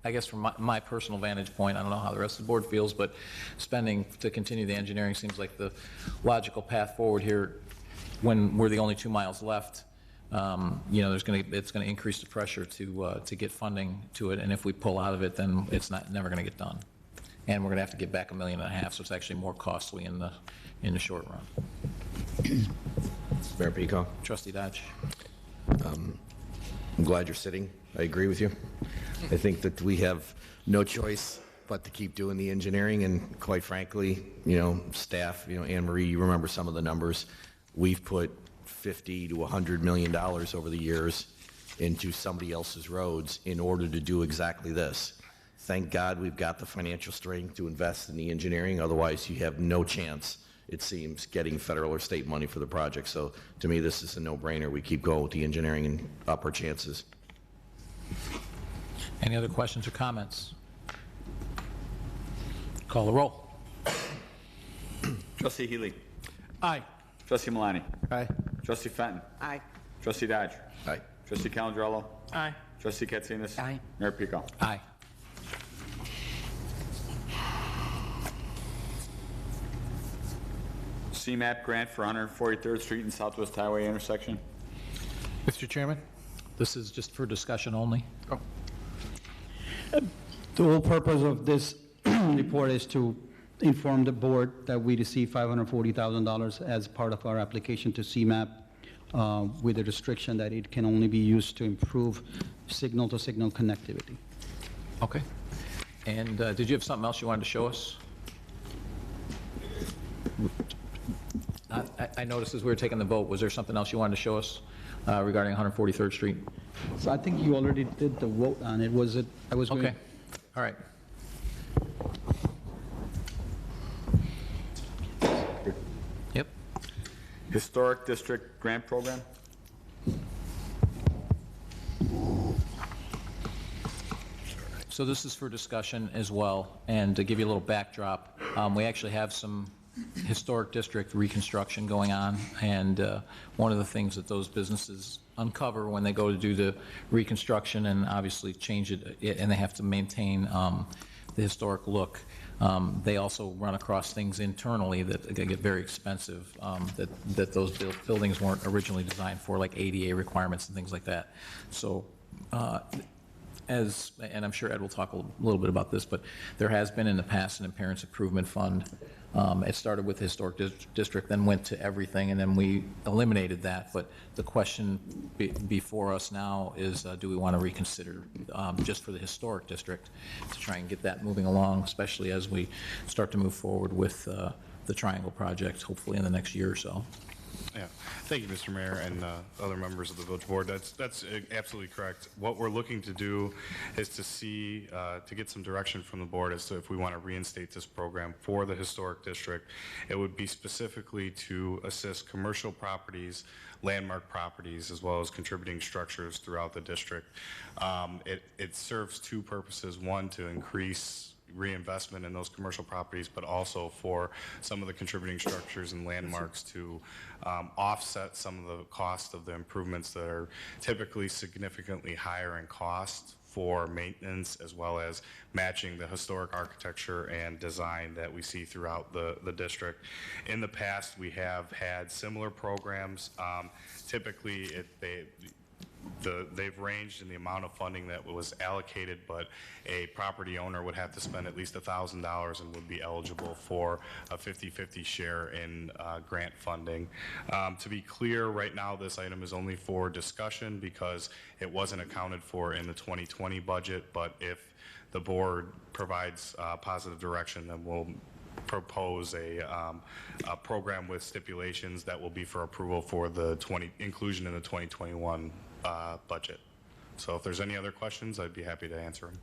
Speaker 1: I guess from my personal vantage point, I don't know how the rest of the board feels, but spending to continue the engineering seems like the logical path forward here when we're the only 2 miles left. You know, it's going to increase the pressure to get funding to it, and if we pull out of it, then it's never going to get done. And we're going to have to give back $1.5 million, so it's actually more costly in the short run.
Speaker 6: Mayor Pico,
Speaker 1: Trustee Dodge.
Speaker 6: I'm glad you're sitting. I agree with you. I think that we have no choice but to keep doing the engineering, and quite frankly, you know, staff, you know, Anne Marie, you remember some of the numbers. We've put $50 to $100 million over the years into somebody else's roads in order to do exactly this. Thank God we've got the financial strength to invest in the engineering. Otherwise, you have no chance, it seems, getting federal or state money for the project. So to me, this is a no-brainer. We keep going with the engineering and up our chances.
Speaker 1: Any other questions or comments? Call the roll.
Speaker 2: Trustee Healy.
Speaker 1: Aye.
Speaker 2: Trustee Malani.
Speaker 1: Aye.
Speaker 2: Trustee Fenton.
Speaker 5: Aye.
Speaker 2: Trustee Dodge.
Speaker 6: Aye.
Speaker 2: Trustee Calandrello.
Speaker 7: Aye.
Speaker 2: Trustee Katsinas.
Speaker 3: Aye.
Speaker 2: Mayor Pico.
Speaker 1: Aye.
Speaker 2: CMAP grant for 143rd Street and Southwest Highway intersection.
Speaker 1: Mr. Chairman, this is just for discussion only.
Speaker 11: The whole purpose of this report is to inform the board that we received $540,000 as part of our application to CMAP, with the restriction that it can only be used to improve signal-to-signal connectivity.
Speaker 1: Okay. And did you have something else you wanted to show us? I noticed as we were taking the vote, was there something else you wanted to show us regarding 143rd Street?
Speaker 11: So I think you already did the vote on it. Was it? I was going.
Speaker 1: Okay. All right. Yep.
Speaker 2: Historic District Grant Program.
Speaker 1: So this is for discussion as well, and to give you a little backdrop, we actually have some historic district reconstruction going on, and one of the things that those businesses uncover when they go to do the reconstruction and obviously change it, and they have to maintain the historic look, they also run across things internally that get very expensive, that those buildings weren't originally designed for, like ADA requirements and things like that. So and I'm sure Ed will talk a little bit about this, but there has been in the past an appearance improvement fund. It started with the historic district, then went to everything, and then we eliminated that. But the question before us now is, do we want to reconsider just for the historic district to try and get that moving along, especially as we start to move forward with the Triangle project, hopefully in the next year or so.
Speaker 12: Yeah, thank you, Mr. Mayor, and other members of the village board. That's absolutely correct. What we're looking to do is to see, to get some direction from the board as to if we want to reinstate this program for the historic district. It would be specifically to assist commercial properties, landmark properties, as well as contributing structures throughout the district. It serves two purposes. One, to increase reinvestment in those commercial properties, but also for some of the contributing structures and landmarks to offset some of the cost of the improvements that are typically significantly higher in cost for maintenance, as well as matching the historic architecture and design that we see throughout the district. In the past, we have had similar programs. Typically, they've ranged in the amount of funding that was allocated, but a property owner would have to spend at least $1,000 and would be eligible for a 50-50 share in grant funding. To be clear, right now this item is only for discussion because it wasn't accounted for in the 2020 budget, but if the board provides positive direction, then we'll propose a program with stipulations that will be for approval for the inclusion in the 2021 budget. So if there's any other questions, I'd be happy to answer them.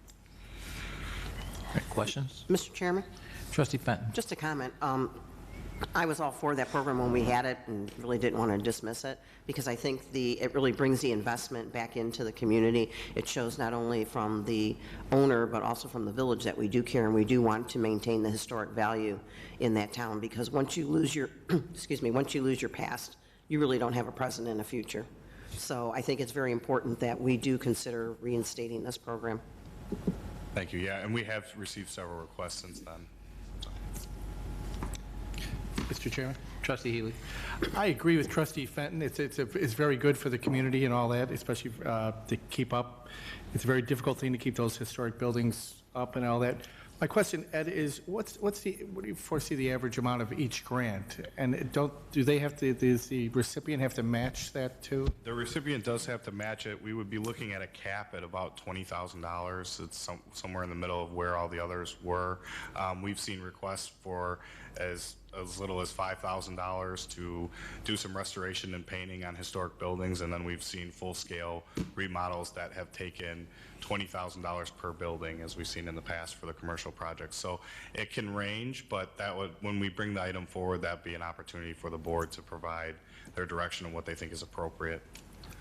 Speaker 1: All right, questions?
Speaker 5: Mr. Chairman,
Speaker 1: Trustee Fenton.
Speaker 5: just a comment. I was all for that program when we had it and really didn't want to dismiss it because I think it really brings the investment back into the community. It shows not only from the owner but also from the village that we do care and we do want to maintain the historic value in that town, because once you lose your excuse me, once you lose your past, you really don't have a present and a future. So I think it's very important that we do consider reinstating this program.
Speaker 12: Thank you. Yeah, and we have received several requests since then.
Speaker 4: Mr. Chairman?
Speaker 1: Trustee Healy.
Speaker 4: I agree with Trustee Fenton. It's very good for the community and all that, especially to keep up. It's a very difficult thing to keep those historic buildings up and all that. My question, Ed, is what do you foresee the average amount of each grant? And does the recipient have to match that too?
Speaker 12: The recipient does have to match it. We would be looking at a cap at about $20,000. It's somewhere in the middle of where all the others were. We've seen requests for as little as $5,000 to do some restoration and painting on historic buildings, and then we've seen full-scale remodels that have taken $20,000 per building, as we've seen in the past for the commercial projects. So it can range, but when we bring the item forward, that'd be an opportunity for the board to provide their direction on what they think is appropriate.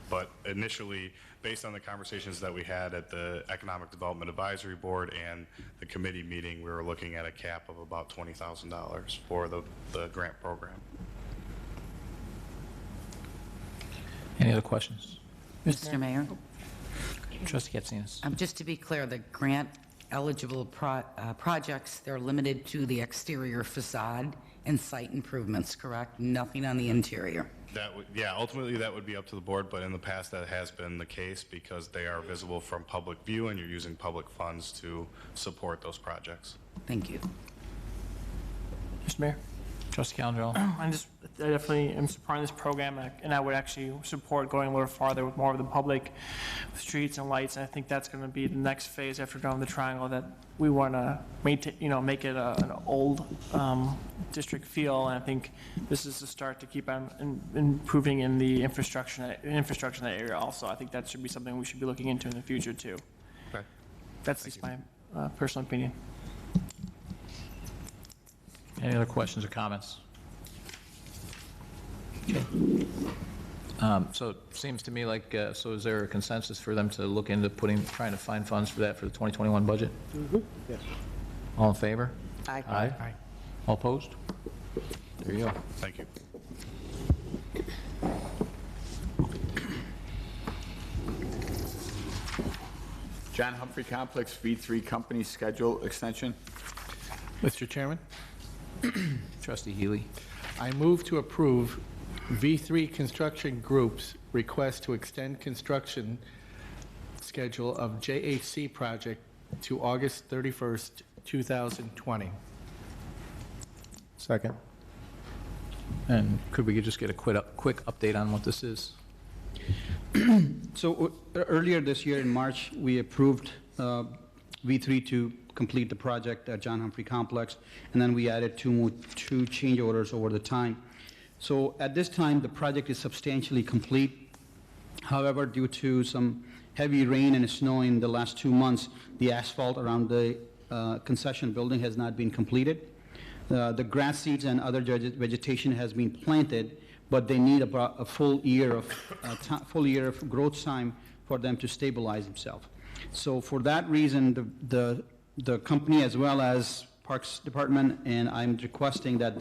Speaker 12: But initially, based on the conversations that we had at the Economic Development Advisory Board and the committee meeting, we were looking at a cap of about $20,000 for the grant program.
Speaker 1: Any other questions?
Speaker 3: Mr. Mayor?
Speaker 1: Trustee Katsinas.
Speaker 3: Just to be clear, the grant-eligible projects, they're limited to the exterior facade and site improvements, correct? Nothing on the interior?
Speaker 12: Yeah, ultimately that would be up to the board, but in the past that has been the case because they are visible from public view and you're using public funds to support those projects.
Speaker 3: Thank you.
Speaker 1: Mr. Mayor. Trustee Calandrello.
Speaker 7: I definitely am supporting this program, and I would actually support going a little farther with more of the public streets and lights. I think that's going to be the next phase after done with the triangle, that we want to make it an old district feel. And I think this is the start to keep on improving in the infrastructure in that area. Also, I think that should be something we should be looking into in the future too.
Speaker 12: Okay.
Speaker 7: That's just my personal opinion.
Speaker 1: Any other questions or comments? Okay. So it seems to me like, so is there a consensus for them to look into trying to find funds for that for the 2021 budget?
Speaker 4: Yes.
Speaker 1: All in favor?
Speaker 5: Aye.
Speaker 1: Aye. All opposed? There you go.
Speaker 12: Thank you.
Speaker 2: John Humphrey Complex V3 Company Schedule Extension.
Speaker 4: Mr. Chairman?
Speaker 1: Trustee Healy.
Speaker 4: I move to approve V3 Construction Group's request to extend construction schedule of JHC project to August 31st, 2020.
Speaker 1: Second. And could we just get a quick update on what this is?
Speaker 11: So earlier this year in March, we approved V3 to complete the project at John Humphrey Complex, and then we added two change orders over the time. So at this time, the project is substantially complete. However, due to some heavy rain and snow in the last 2 months, the asphalt around the concession building has not been completed. The grass seeds and other vegetation has been planted, but they need about a full year of growth time for them to stabilize themselves. So for that reason, the company as well as Parks Department and I'm requesting that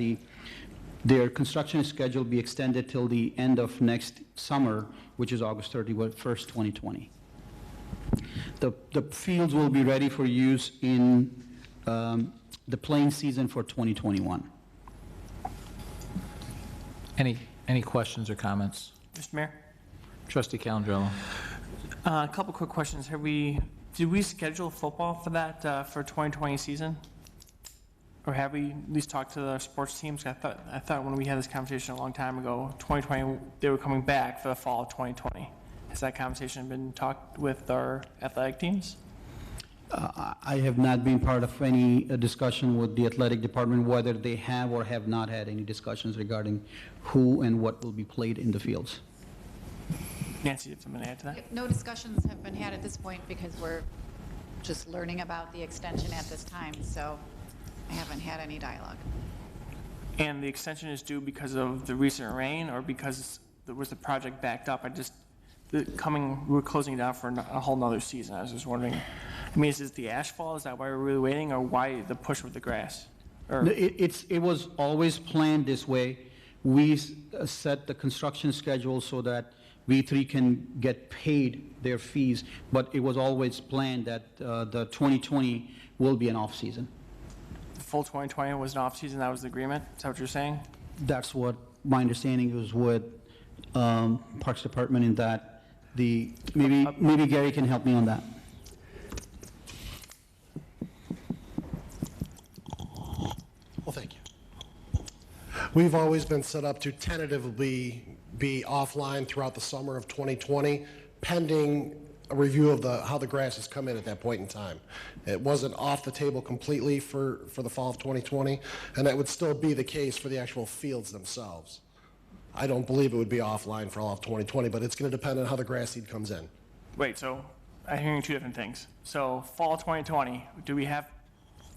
Speaker 11: their construction schedule be extended till the end of next summer, which is August 31st, 2020. The fields will be ready for use in the playing season for 2021.
Speaker 1: Any questions or comments?
Speaker 7: Mr. Mayor?
Speaker 1: Trustee Calandrello.
Speaker 7: A couple quick questions. Did we schedule football for that for 2020 season? Or have we at least talked to the sports teams? I thought when we had this conversation a long time ago, 2020, they were coming back for the fall of 2020. Has that conversation been talked with our athletic teams?
Speaker 11: I have not been part of any discussion with the athletic department whether they have or have not had any discussions regarding who and what will be played in the fields.
Speaker 7: Nancy, do you have something to add to that?
Speaker 13: No discussions have been had at this point because we're just learning about the extension at this time, so I haven't had any dialogue.
Speaker 7: And the extension is due because of the recent rain or because was the project backed up? We're closing it down for a whole nother season. I was just wondering, I mean, is it the asphalt? Is that why we're really waiting, or why the push with the grass?
Speaker 11: It was always planned this way. We set the construction schedule so that we three can get paid their fees, but it was always planned that the 2020 will be an off-season.
Speaker 7: The full 2020 was an off-season, that was the agreement? Is that what you're saying?
Speaker 11: That's what my understanding was with Parks Department in that maybe Gary can help me on that.
Speaker 14: Well, thank you. We've always been set up to tentatively be offline throughout the summer of 2020, pending a review of how the grass has come in at that point in time. It wasn't off the table completely for the fall of 2020, and that would still be the case for the actual fields themselves. I don't believe it would be offline for all of 2020, but it's going to depend on how the grass seed comes in.
Speaker 7: Wait, so I'm hearing two different things. So fall 2020, do we have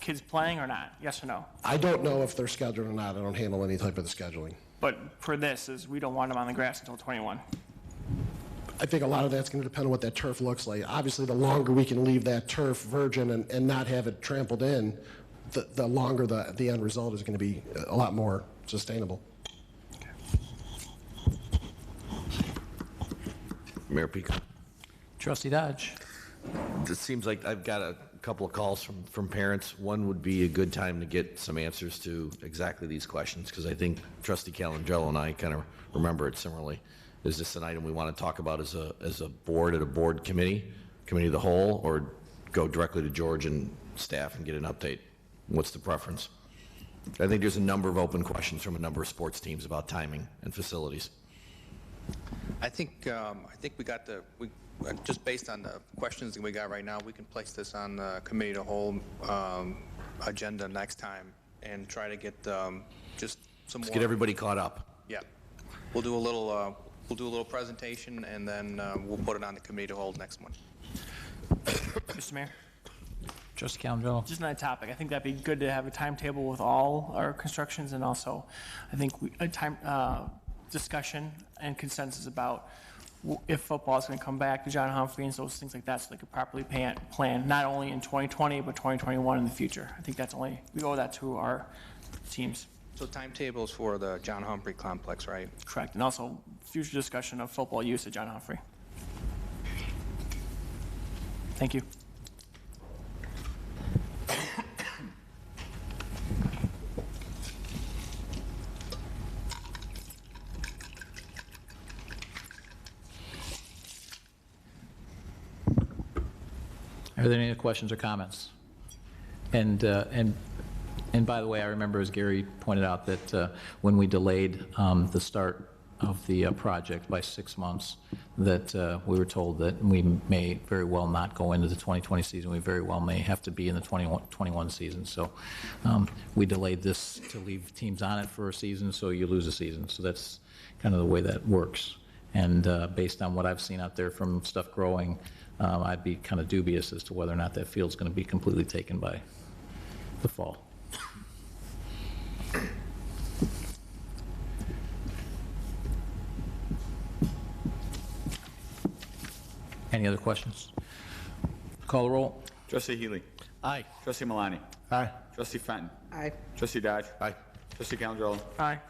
Speaker 7: kids playing or not? Yes or no?
Speaker 14: I don't know if they're scheduled or not. I don't handle any type of the scheduling.
Speaker 7: But for this, is we don't want them on the grass until 21.
Speaker 14: I think a lot of that's going to depend on what that turf looks like. Obviously, the longer we can leave that turf virgin and not have it trampled in, the longer the end result is going to be a lot more sustainable.
Speaker 6: Mayor Pico.
Speaker 1: Trustee Dodge.
Speaker 6: It seems like I've got a couple of calls from parents. One would be a good time to get some answers to exactly these questions, because I think Trustee Calandrello and I kind of remember it similarly. Is this an item we want to talk about as a board, at a board committee of the whole, or go directly to George and staff and get an update? What's the preference? I think there's a number of open questions from a number of sports teams about timing and facilities.
Speaker 4: I think we got just based on the questions that we got right now, we can place this on the committee of the whole agenda next time and try to get just some more.
Speaker 6: Let's get everybody caught up.
Speaker 4: Yeah, we'll do a little presentation, and then we'll put it on the committee of the whole next month.
Speaker 7: Mr. Mayor?
Speaker 1: Trustee Calandrello.
Speaker 7: Just on that topic, I think that'd be good to have a timetable with all our constructions, and also I think a discussion and consensus about if football is going to come back to John Humphrey and those things like that, so they could properly plan not only in 2020 but 2021 in the future. I think we owe that to our teams.
Speaker 4: So timetables for the John Humphrey complex, right?
Speaker 7: Correct, and also future discussion of football use at John Humphrey. Thank you.
Speaker 1: Are there any other questions or comments? And by the way, I remember, as Gary pointed out, that when we delayed the start of the project by 6 months, that we were told that we may very well not go into the 2020 season. We very well may have to be in the 21 season. So we delayed this to leave teams on it for a season, so you lose a season. So that's kind of the way that works. And based on what I've seen out there from stuff growing, I'd be kind of dubious as to whether or not that field's going to be completely taken by the fall. Any other questions? Call the roll.
Speaker 2: Trustee Healy.
Speaker 6: Aye.
Speaker 2: Trustee Malani.
Speaker 9: Aye.
Speaker 2: Trustee Fenton.
Speaker 5: Aye.
Speaker 2: Trustee Dodge.
Speaker 6: Aye.
Speaker 2: Trustee Calandrello.
Speaker 7: Aye.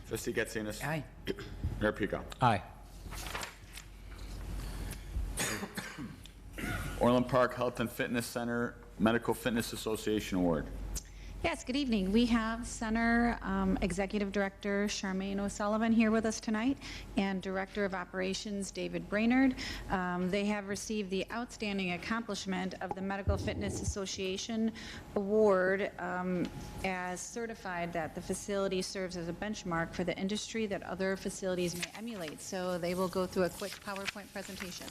Speaker 2: Trustee Getzinas.
Speaker 3: Aye.
Speaker 2: Mayor Pico.
Speaker 1: Aye.
Speaker 2: Orland Park Health and Fitness Center Medical Fitness Association Award.
Speaker 13: Yes, good evening. We have Center Executive Director Charmaine O'Sullivan here with us tonight, and Director of Operations David Brainerd. They have received the Outstanding Accomplishment of the Medical Fitness Association Award, as certified that the facility serves as a benchmark for the industry that other facilities may emulate. So they will go through a quick PowerPoint presentation.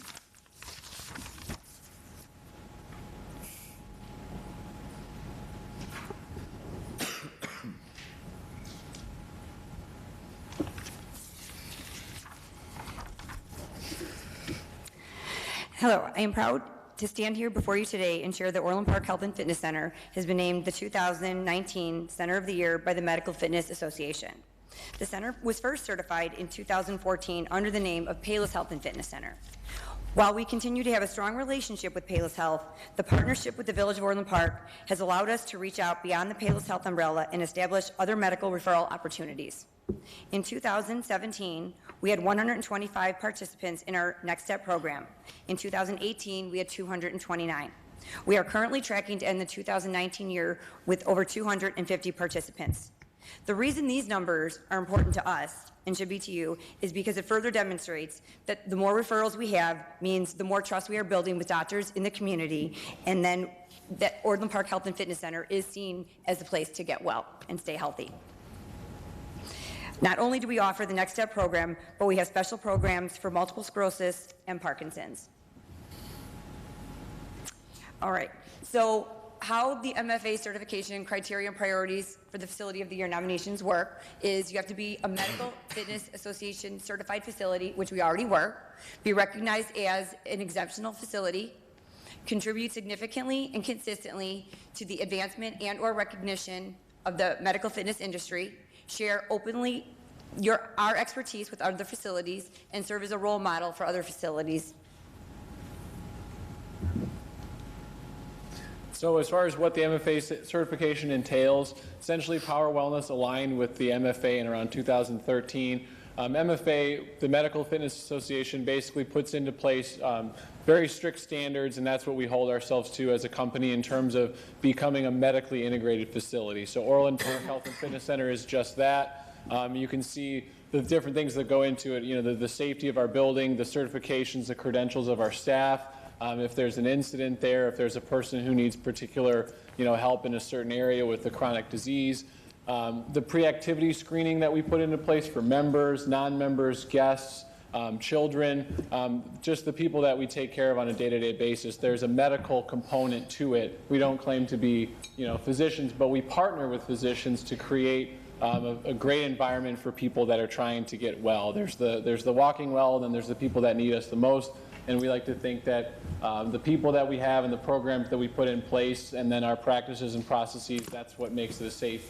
Speaker 15: Hello, I am proud to stand here before you today and share that Orland Park Health and Fitness Center has been named the 2019 Center of the Year by the Medical Fitness Association. The center was first certified in 2014 under the name of Payless Health and Fitness Center. While we continue to have a strong relationship with Payless Health, the partnership with the Village of Orland Park has allowed us to reach out beyond the Payless Health umbrella and establish other medical referral opportunities. In 2017, we had 125 participants in our Next Step program. In 2018, we had 229. We are currently tracking to end the 2019 year with over 250 participants. The reason these numbers are important to us and should be to you is because it further demonstrates that the more referrals we have means the more trust we are building with doctors in the community, and then that Orland Park Health and Fitness Center is seen as the place to get well and stay healthy. Not only do we offer the Next Step program, but we have special programs for multiple sclerosis and Parkinson's. All right, so how the MFA certification criteria and priorities for the Facility of the Year nominations work is you have to be a Medical Fitness Association certified facility, which we already were, be recognized as an exceptional facility, contribute significantly and consistently to the advancement and or recognition of the medical fitness industry, share openly our expertise with other facilities, and serve as a role model for other facilities.
Speaker 16: So as far as what the MFA certification entails, essentially Power Wellness aligned with the MFA in around 2013. MFA, the Medical Fitness Association, basically puts into place very strict standards, and that's what we hold ourselves to as a company in terms of becoming a medically integrated facility. So Orland Park Health and Fitness Center is just that. You can see the different things that go into it, you know, the safety of our building, the certifications, the credentials of our staff. If there's an incident there, if there's a person who needs particular, help in a certain area with a chronic disease, the pre-activity screening that we put into place for members, non-members, guests, children, just the people that we take care of on a day-to-day basis. There's a medical component to it. We don't claim to be, physicians, but we partner with physicians to create a great environment for people that are trying to get well. There's the walking well, and then there's the people that need us the most. And we like to think that the people that we have and the programs that we put in place, and then our practices and processes, that's what makes it a safe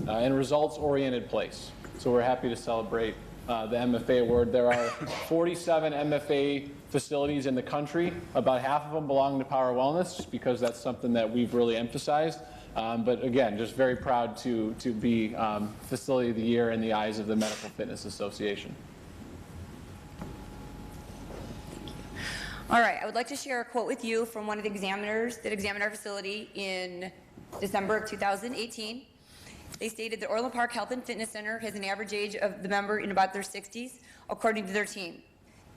Speaker 16: and results-oriented place. So we're happy to celebrate the MFA award. There are 47 MFA facilities in the country. About half of them belong to Power Wellness, just because that's something that we've really emphasized. But again, just very proud to be Facility of the Year in the eyes of the Medical Fitness Association.
Speaker 15: All right, I would like to share a quote with you from one of the examiners that examined our facility in December of 2018. They stated that Orland Park Health and Fitness Center has an average age of the member in about their 60s, according to their team.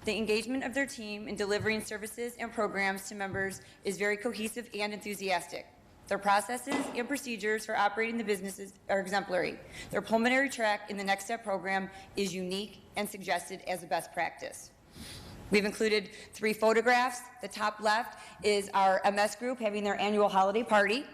Speaker 15: The engagement of their team in delivering services and programs to members is very cohesive and enthusiastic. Their processes and procedures for operating the businesses are exemplary. Their pulmonary track in the Next Step program is unique and suggested as a best practice. We've included 3 photographs. The top left is our MS group having their annual holiday party.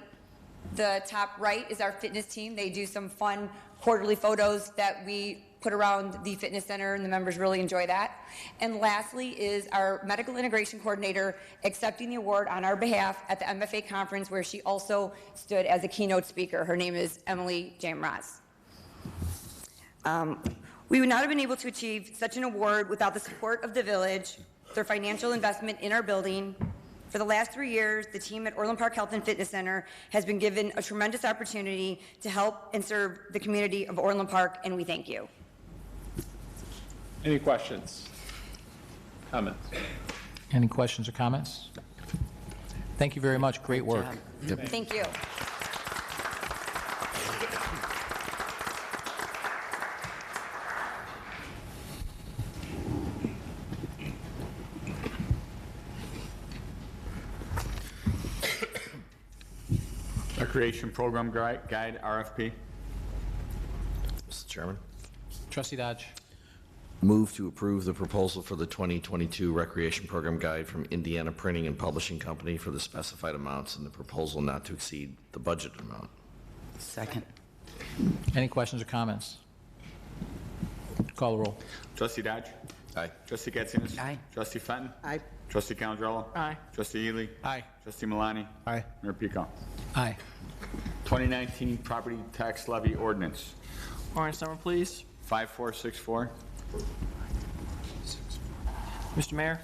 Speaker 15: The top right is our fitness team. They do some fun quarterly photos that we put around the fitness center, and the members really enjoy that. And lastly is our medical integration coordinator accepting the award on our behalf at the MFA conference, where she also stood as a keynote speaker. Her name is Emily Jamraz. We would not have been able to achieve such an award without the support of the village, their financial investment in our building. For the last 3 years, the team at Orland Park Health and Fitness Center has been given a tremendous opportunity to help and serve the community of Orland Park, and we thank you.
Speaker 16: Any questions? Comments?
Speaker 1: Any questions or comments? Thank you very much. Great work.
Speaker 15: Thank you.
Speaker 2: Recreation Program Guide, RFP.
Speaker 6: Mr. Chairman.
Speaker 1: Trustee Dodge.
Speaker 6: Move to approve the proposal for the 2022 Recreation Program Guide from Indiana Printing and Publishing Company for the specified amounts, and the proposal not to exceed the budget amount.
Speaker 3: Second.
Speaker 1: Any questions or comments? Call the roll.
Speaker 2: Trustee Dodge.
Speaker 6: Aye.
Speaker 2: Trustee Katsinas.
Speaker 3: Aye.
Speaker 2: Trustee Fenton.
Speaker 5: Aye.
Speaker 2: Trustee Calandrello.
Speaker 7: Aye.
Speaker 2: Trustee Ely.
Speaker 1: Aye.
Speaker 2: Trustee Malani.
Speaker 14: Aye.
Speaker 2: Mayor Pico.
Speaker 1: Aye.
Speaker 2: 2019 Property Tax Levy Ordinance.
Speaker 7: Ordinance number, please.
Speaker 2: 5464.
Speaker 7: Mr. Mayor,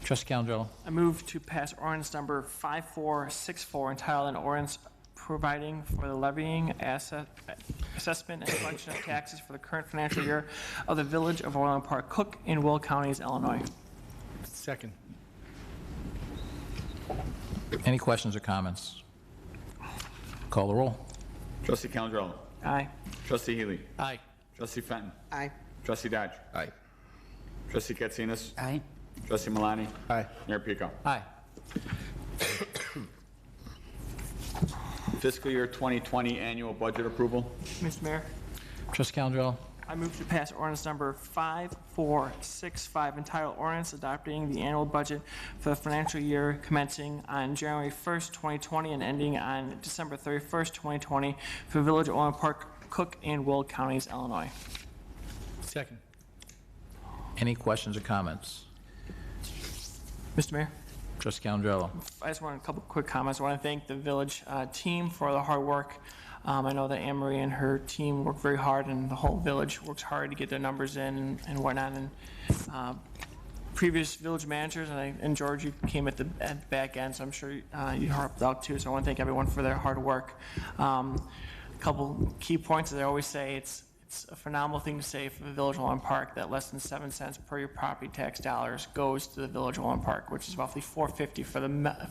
Speaker 1: Trustee Calandrello.
Speaker 7: I move to pass ordinance number 5464 entitled an ordinance providing for the levying, assessment, and collection of taxes for the current financial year of the Village of Orland Park, Cook, and Will Counties, Illinois.
Speaker 1: Second. Any questions or comments? Call the roll.
Speaker 2: Trustee Calandrello.
Speaker 7: Aye.
Speaker 2: Trustee Healy.
Speaker 1: Aye.
Speaker 2: Trustee Fenton.
Speaker 5: Aye.
Speaker 2: Trustee Dodge.
Speaker 6: Aye.
Speaker 2: Trustee Katsinas.
Speaker 3: Aye.
Speaker 2: Trustee Malani.
Speaker 1: Aye.
Speaker 2: Mayor Pico.
Speaker 1: Aye.
Speaker 2: Fiscal year 2020 annual budget approval.
Speaker 7: Mr. Mayor,
Speaker 1: Trustee Calandrello.
Speaker 7: I move to pass ordinance number 5465 entitled ordinance adopting the annual budget for the financial year commencing on January 1st, 2020 and ending on December 31st, 2020 for the Village of Orland Park, Cook, and Will Counties, Illinois.
Speaker 1: Second. Any questions or comments?
Speaker 7: Mr. Mayor,
Speaker 1: Trustee Calandrello.
Speaker 7: I just want a couple quick comments. I want to thank the village team for the hard work. I know that Anne Marie and her team work very hard, and the whole village works hard to get their numbers in and whatnot. And previous village managers, and George, you came at the back end, so I'm sure you helped out too. So I want to thank everyone for their hard work. A couple key points that I always say: it's a phenomenal thing to say for the Village of Orland Park that less than 7 cents per your property tax dollars goes to the Village of Orland Park, which is roughly $4.50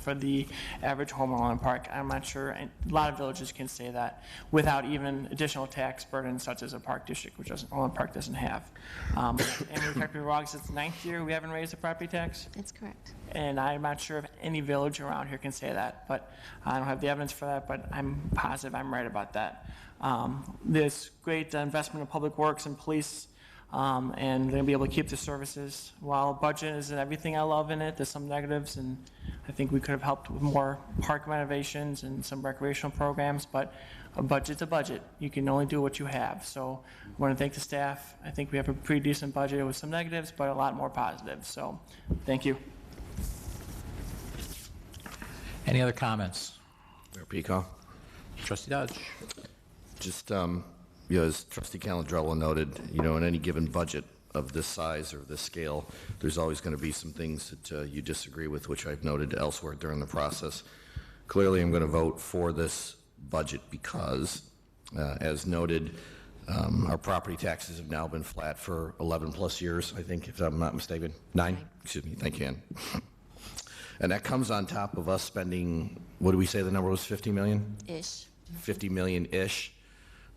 Speaker 7: for the average home in Orland Park. I'm not sure a lot of villages can say that without even additional tax burdens such as a park district, which Orland Park doesn't have. And correct me wrong, since the 9th year we haven't raised the property tax.
Speaker 10: That's correct.
Speaker 7: And I'm not sure if any village around here can say that, but I don't have the evidence for that, but I'm positive I'm right about that. There's great investment in public works and police, and they're going to be able to keep the services. While budget isn't everything I love in it, there's some negatives, and I think we could have helped with more park renovations and some recreational programs, but a budget's a budget. You can only do what you have. So I want to thank the staff. I think we have a pretty decent budget with some negatives, but a lot more positives. So thank you.
Speaker 1: Any other comments?
Speaker 6: Mayor Pico.
Speaker 1: Trustee Dodge.
Speaker 6: Just, as Trustee Calandrello noted, in any given budget of this size or this scale, there's always going to be some things that you disagree with, which I've noted elsewhere during the process. Clearly, I'm going to vote for this budget because, as noted, our property taxes have now been flat for 11 plus years, I think, if I'm not mistaken. 9? Excuse me. Thank you, Ann. And that comes on top of us spending, what did we say the number was, 50 million?
Speaker 10: Ish.
Speaker 6: 50 million-ish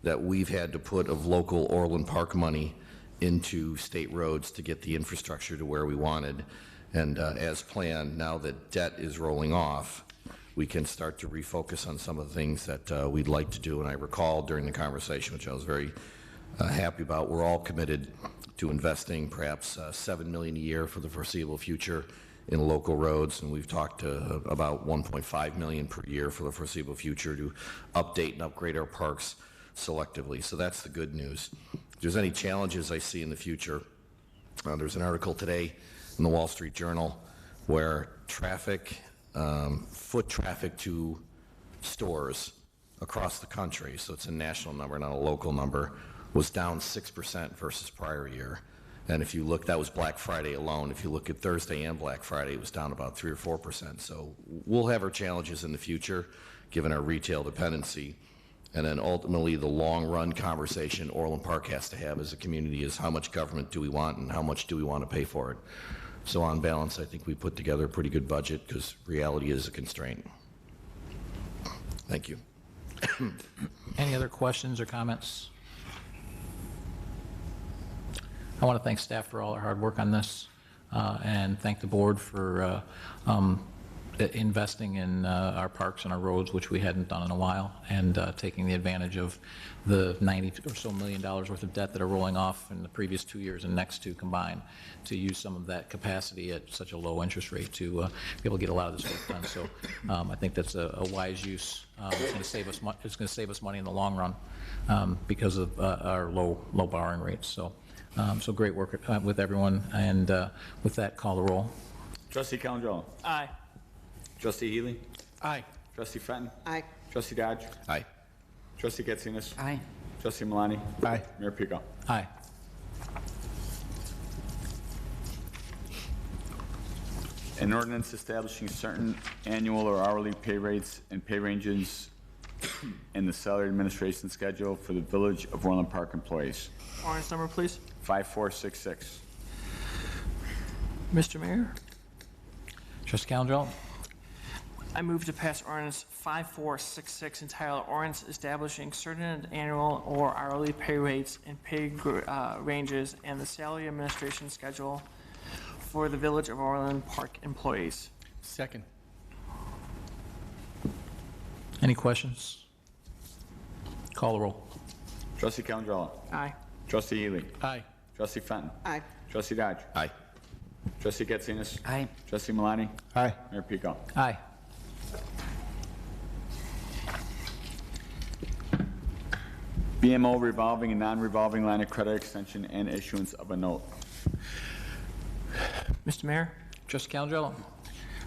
Speaker 6: that we've had to put of local Orland Park money into state roads to get the infrastructure to where we wanted. And as planned, now that debt is rolling off, we can start to refocus on some of the things that we'd like to do. And I recall during the conversation, which I was very happy about, we're all committed to investing perhaps $7 million a year for the foreseeable future in local roads, and we've talked about $1.5 million per year for the foreseeable future to update and upgrade our parks selectively. So that's the good news. If there's any challenges I see in the future, there's an article today in the Wall Street Journal where traffic, foot traffic to stores across the country, so it's a national number, not a local number, was down 6% versus prior year. And if you look, that was Black Friday alone. If you look at Thursday and Black Friday, it was down about 3 or 4%. So we'll have our challenges in the future, given our retail dependency. And then ultimately, the long-run conversation Orland Park has to have as a community is how much government do we want and how much do we want to pay for it. So on balance, I think we put together a pretty good budget because reality is a constraint. Thank you.
Speaker 1: Any other questions or comments? I want to thank staff for all their hard work on this and thank the board for investing in our parks and our roads, which we hadn't done in a while, and taking the advantage of the $90 or so million worth of debt that are rolling off in the previous 2 years and next 2 combined to use some of that capacity at such a low interest rate to be able to get a lot of this work done. So I think that's a wise use. It's going to save us it's going to save us money in the long run because of our low borrowing rates. So great work with everyone, and with that, call the roll.
Speaker 2: Trustee Calandrello.
Speaker 7: Aye.
Speaker 2: Trustee Healy.
Speaker 1: Aye.
Speaker 2: Trustee Fenton.
Speaker 5: Aye.
Speaker 2: Trustee Dodge.
Speaker 6: Aye.
Speaker 2: Trustee Katsinas.
Speaker 3: Aye.
Speaker 2: Trustee Malani.
Speaker 1: Aye.
Speaker 2: Mayor Pico. An ordinance establishing certain annual or hourly pay rates and pay ranges in the salary administration schedule for the Village of Orland Park employees.
Speaker 7: Ordinance number, please.
Speaker 2: 5466.
Speaker 7: Mr. Mayor,
Speaker 1: Trustee Calendro?
Speaker 7: I move to pass ordinance 5466 entitled Ordinance Establishing Certain Annual or Hourly Pay Rates and Pay Ranges and the Salary Administration Schedule for the Village of Orland Park employees.
Speaker 4: Second.
Speaker 1: Any questions? Call the roll.
Speaker 2: Trustee Calendro.
Speaker 7: Aye.
Speaker 2: Trustee Healy.
Speaker 4: Aye.
Speaker 2: Trustee Fenton.
Speaker 5: Aye.
Speaker 2: Trustee Dodge.
Speaker 6: Aye.
Speaker 2: Trustee Katsinas.
Speaker 3: Aye.
Speaker 2: Trustee Malani.
Speaker 4: Aye.
Speaker 2: Mayor Pico.
Speaker 1: Aye.
Speaker 2: BMO revolving and non-revolving line of credit extension and issuance of a note.
Speaker 7: Mr. Mayor,
Speaker 1: Trustee Calendro?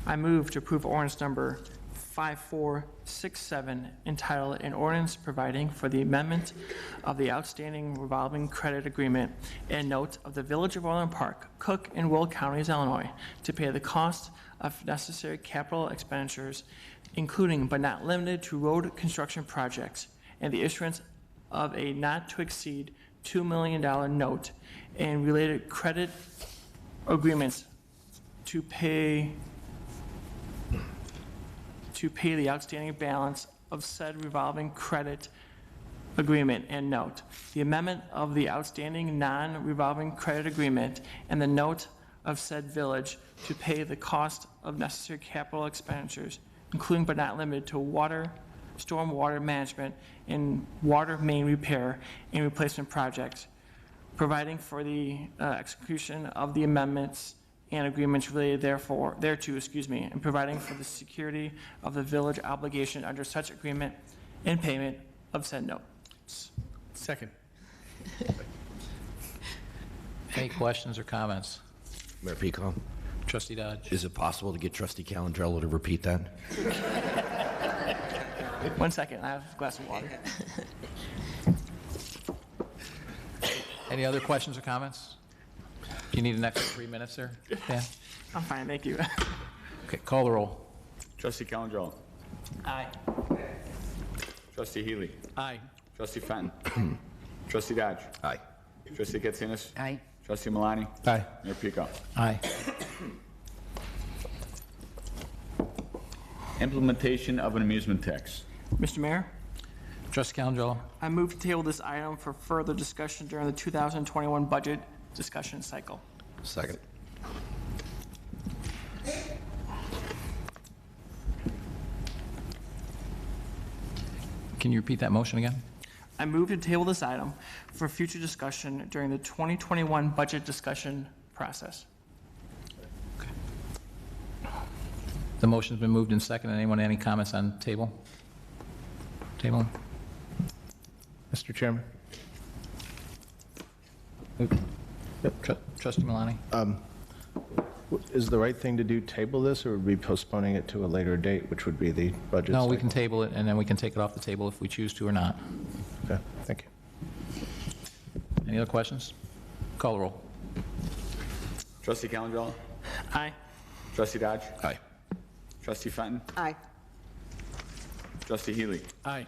Speaker 7: I move to approve ordinance number 5467 entitled An Ordinance Providing for the Amendment of the Outstanding Revolving Credit Agreement and Note of the Village of Orland Park, Cook and Will Counties, Illinois, to pay the cost of necessary capital expenditures, including but not limited to road construction projects, and the issuance of a not-to-exceed $2 million note and related credit agreements to pay the outstanding balance of said revolving credit agreement and note, the amendment of the outstanding non-revolving credit agreement and the note of said village to pay the cost of necessary capital expenditures, including but not limited to water, stormwater management, and water main repair and replacement projects, providing for the execution of the amendments and agreements related thereto, and providing for the security of the village obligation under such agreement and payment of said note.
Speaker 4: Second.
Speaker 1: Any questions or comments?
Speaker 6: Mayor Pico,
Speaker 1: Trustee Dodge?
Speaker 6: is it possible to get Trustee Calandrello to repeat that?
Speaker 7: 1 second, I have a glass of water.
Speaker 1: Any other questions or comments? Do you need an extra 3 minutes there, Dan?
Speaker 7: I'm fine, thank you.
Speaker 1: Okay, call the roll.
Speaker 2: Trustee Calendro.
Speaker 7: Aye.
Speaker 2: Trustee Healy.
Speaker 4: Aye.
Speaker 2: Trustee Fenton. Trustee Dodge.
Speaker 6: Aye.
Speaker 2: Trustee Katsinas.
Speaker 3: Aye.
Speaker 2: Trustee Malani.
Speaker 4: Aye.
Speaker 2: Mayor Pico.
Speaker 1: Aye.
Speaker 2: Implementation of an amusement tax.
Speaker 7: Mr. Mayor,
Speaker 1: Trustee Calendro?
Speaker 7: I move to table this item for further discussion during the 2021 budget discussion cycle.
Speaker 6: Second.
Speaker 1: Can you repeat that motion again?
Speaker 7: I move to table this item for future discussion during the 2021 budget discussion process.
Speaker 1: The motion's been moved and seconded. Anyone, any comments on table? Table?
Speaker 4: Mr. Chairman.
Speaker 1: Trustee Malani?
Speaker 4: Is the right thing to do table this, or would we be postponing it to a later date, which would be the budget
Speaker 1: No, we
Speaker 4: cycle?
Speaker 1: can table it, and then we can take it off the table if we choose to or not.
Speaker 4: Okay, thank you.
Speaker 1: Any other questions? Call the roll.
Speaker 2: Trustee Calendro.
Speaker 7: Aye.
Speaker 2: Trustee Dodge.
Speaker 6: Aye.
Speaker 2: Trustee Fenton.
Speaker 5: Aye.
Speaker 2: Trustee Healy.
Speaker 4: Aye.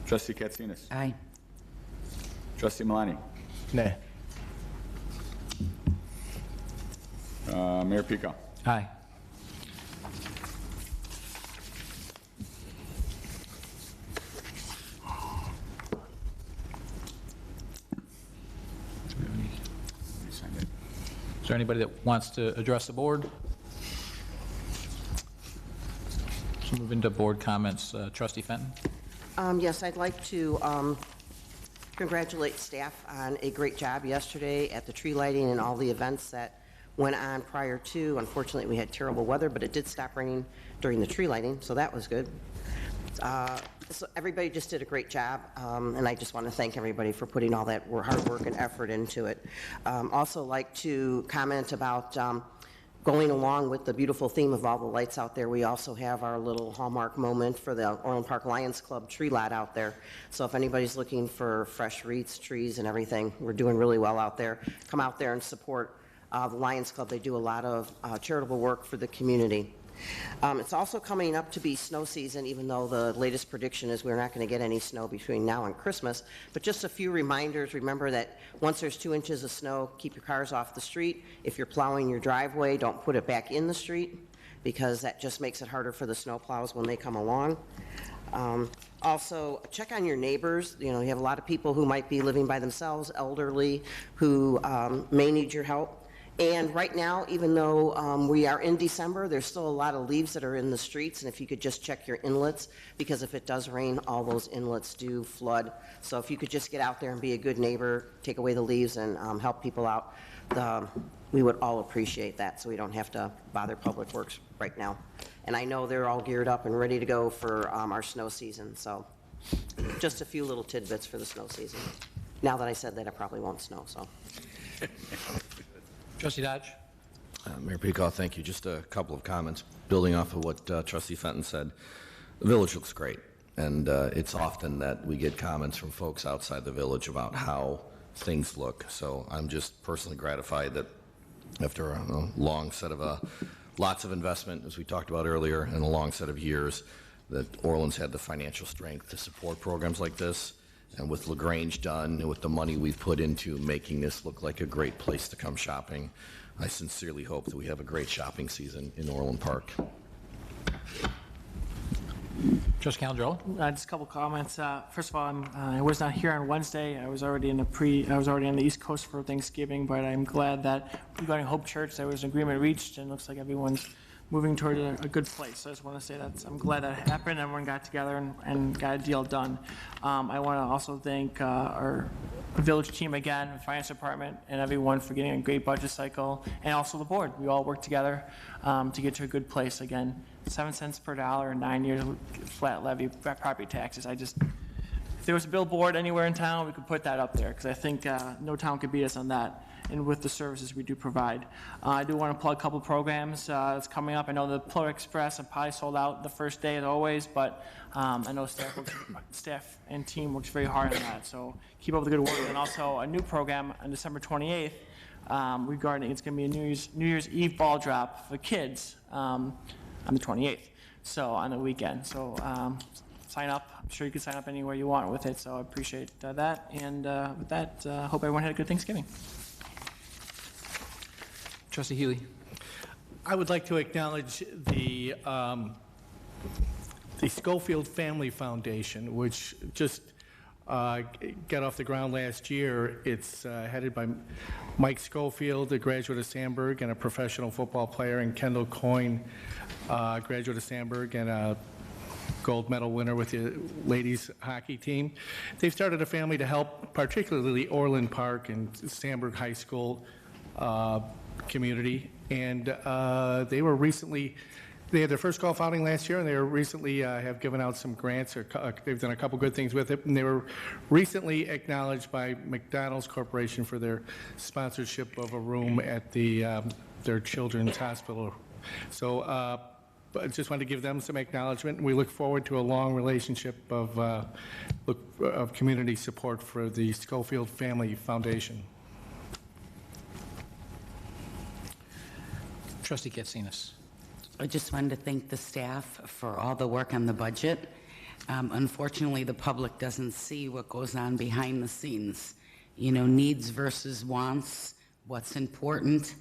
Speaker 2: Trustee Katsinas.
Speaker 3: Aye.
Speaker 2: Trustee Malani.
Speaker 4: Nay.
Speaker 2: Mayor Pico.
Speaker 1: Aye. Is there anybody that wants to address the board? So move into board comments. Trustee Fenton?
Speaker 5: Yes, I'd like to congratulate staff on a great job yesterday at the tree lighting and all the events that went on prior to. Unfortunately, we had terrible weather, but it did stop raining during the tree lighting, so that was good. So everybody just did a great job, and I just want to thank everybody for putting all that hard work and effort into it. Also like to comment about Going along with the beautiful theme of all the lights out there, we also have our little hallmark moment for the Orland Park Lions Club tree lot out there. So if anybody's looking for fresh wreaths, trees, and everything, we're doing really well out there. Come out there and support the Lions Club. They do a lot of charitable work for the community. It's also coming up to be snow season, even though the latest prediction is we're not going to get any snow between now and Christmas. But just a few reminders. Remember that once there's 2 inches of snow, keep your cars off the street. If you're plowing your driveway, don't put it back in the street, because that just makes it harder for the snow plows when they come along. Also, check on your neighbors. You know, you have a lot of people who might be living by themselves, elderly, who may need your help. And right now, even though we are in December, there's still a lot of leaves that are in the streets, and if you could just check your inlets, because if it does rain, all those inlets do flood. So if you could just get out there and be a good neighbor, take away the leaves and help people out, we would all appreciate that, so we don't have to bother Public Works right now. And I know they're all geared up and ready to go for our snow season, so just a few little tidbits for the snow season. Now that I said that, it probably won't snow, so.
Speaker 1: Trustee Dodge?
Speaker 6: Mayor Peacock, thank you. Just a couple of comments. Building off of what Trustee Fenton said, the village looks great. And it's often that we get comments from folks outside the village about how things look. So I'm just personally gratified that after a long set of lots of investment, as we talked about earlier, and a long set of years, that Orland's had the financial strength to support programs like this. And with LaGrange done, and with the money we've put into making this look like a great place to come shopping, I sincerely hope that we have a great shopping season in Orland Park.
Speaker 1: Trustee Calandrello?
Speaker 7: Just a couple comments. First of all, I was not here on Wednesday. I was already on the East Coast for Thanksgiving, but I'm glad that regarding Hope Church, there was an agreement reached, and it looks like everyone's moving toward a good place. So I just want to say that I'm glad that happened. Everyone got together and got a deal done. I want to also thank our village team again, finance department, and everyone for getting a great budget cycle, and also the board. We all worked together to get to a good place. Again, 7 cents per dollar, 9 years flat levy property taxes. If there was a billboard anywhere in town, we could put that up there, because I think no town could beat us on that, and with the services we do provide. I do want to plug a couple programs that's coming up. I know the Polar Express and probably sold out the first day as always, but I know staff and team works very hard on that, so keep up the good work. And also a new program on December 28th regarding, it's going to be a New Year's Eve ball drop for kids on the 28th, so on the weekend. So sign up. I'm sure you can sign up anywhere you want with it, so I appreciate that. And with that, hope everyone had a good Thanksgiving.
Speaker 1: Trustee Healy?
Speaker 17: I would like to acknowledge the Schofield Family Foundation, which just got off the ground last year. It's headed by Mike Schofield, a graduate of Sandburg and a professional football player, and Kendall Coyne, graduate of Sandburg and a gold medal winner with the ladies hockey team. They've started a family to help particularly Orland Park and Sandburg High School community, and they had their first golf outing last year, and they were recently have given out some grants, or they've done a couple good things with it, and they were recently acknowledged by McDonald's Corporation for their sponsorship of a room at their children's hospital. So I just wanted to give them some acknowledgement, and we look forward to a long relationship of community support for the Schofield Family Foundation.
Speaker 1: Trustee Katsinas?
Speaker 3: I just wanted to thank the staff for all the work on the budget. Unfortunately, the public doesn't see what goes on behind the scenes. You know, needs versus wants, what's important,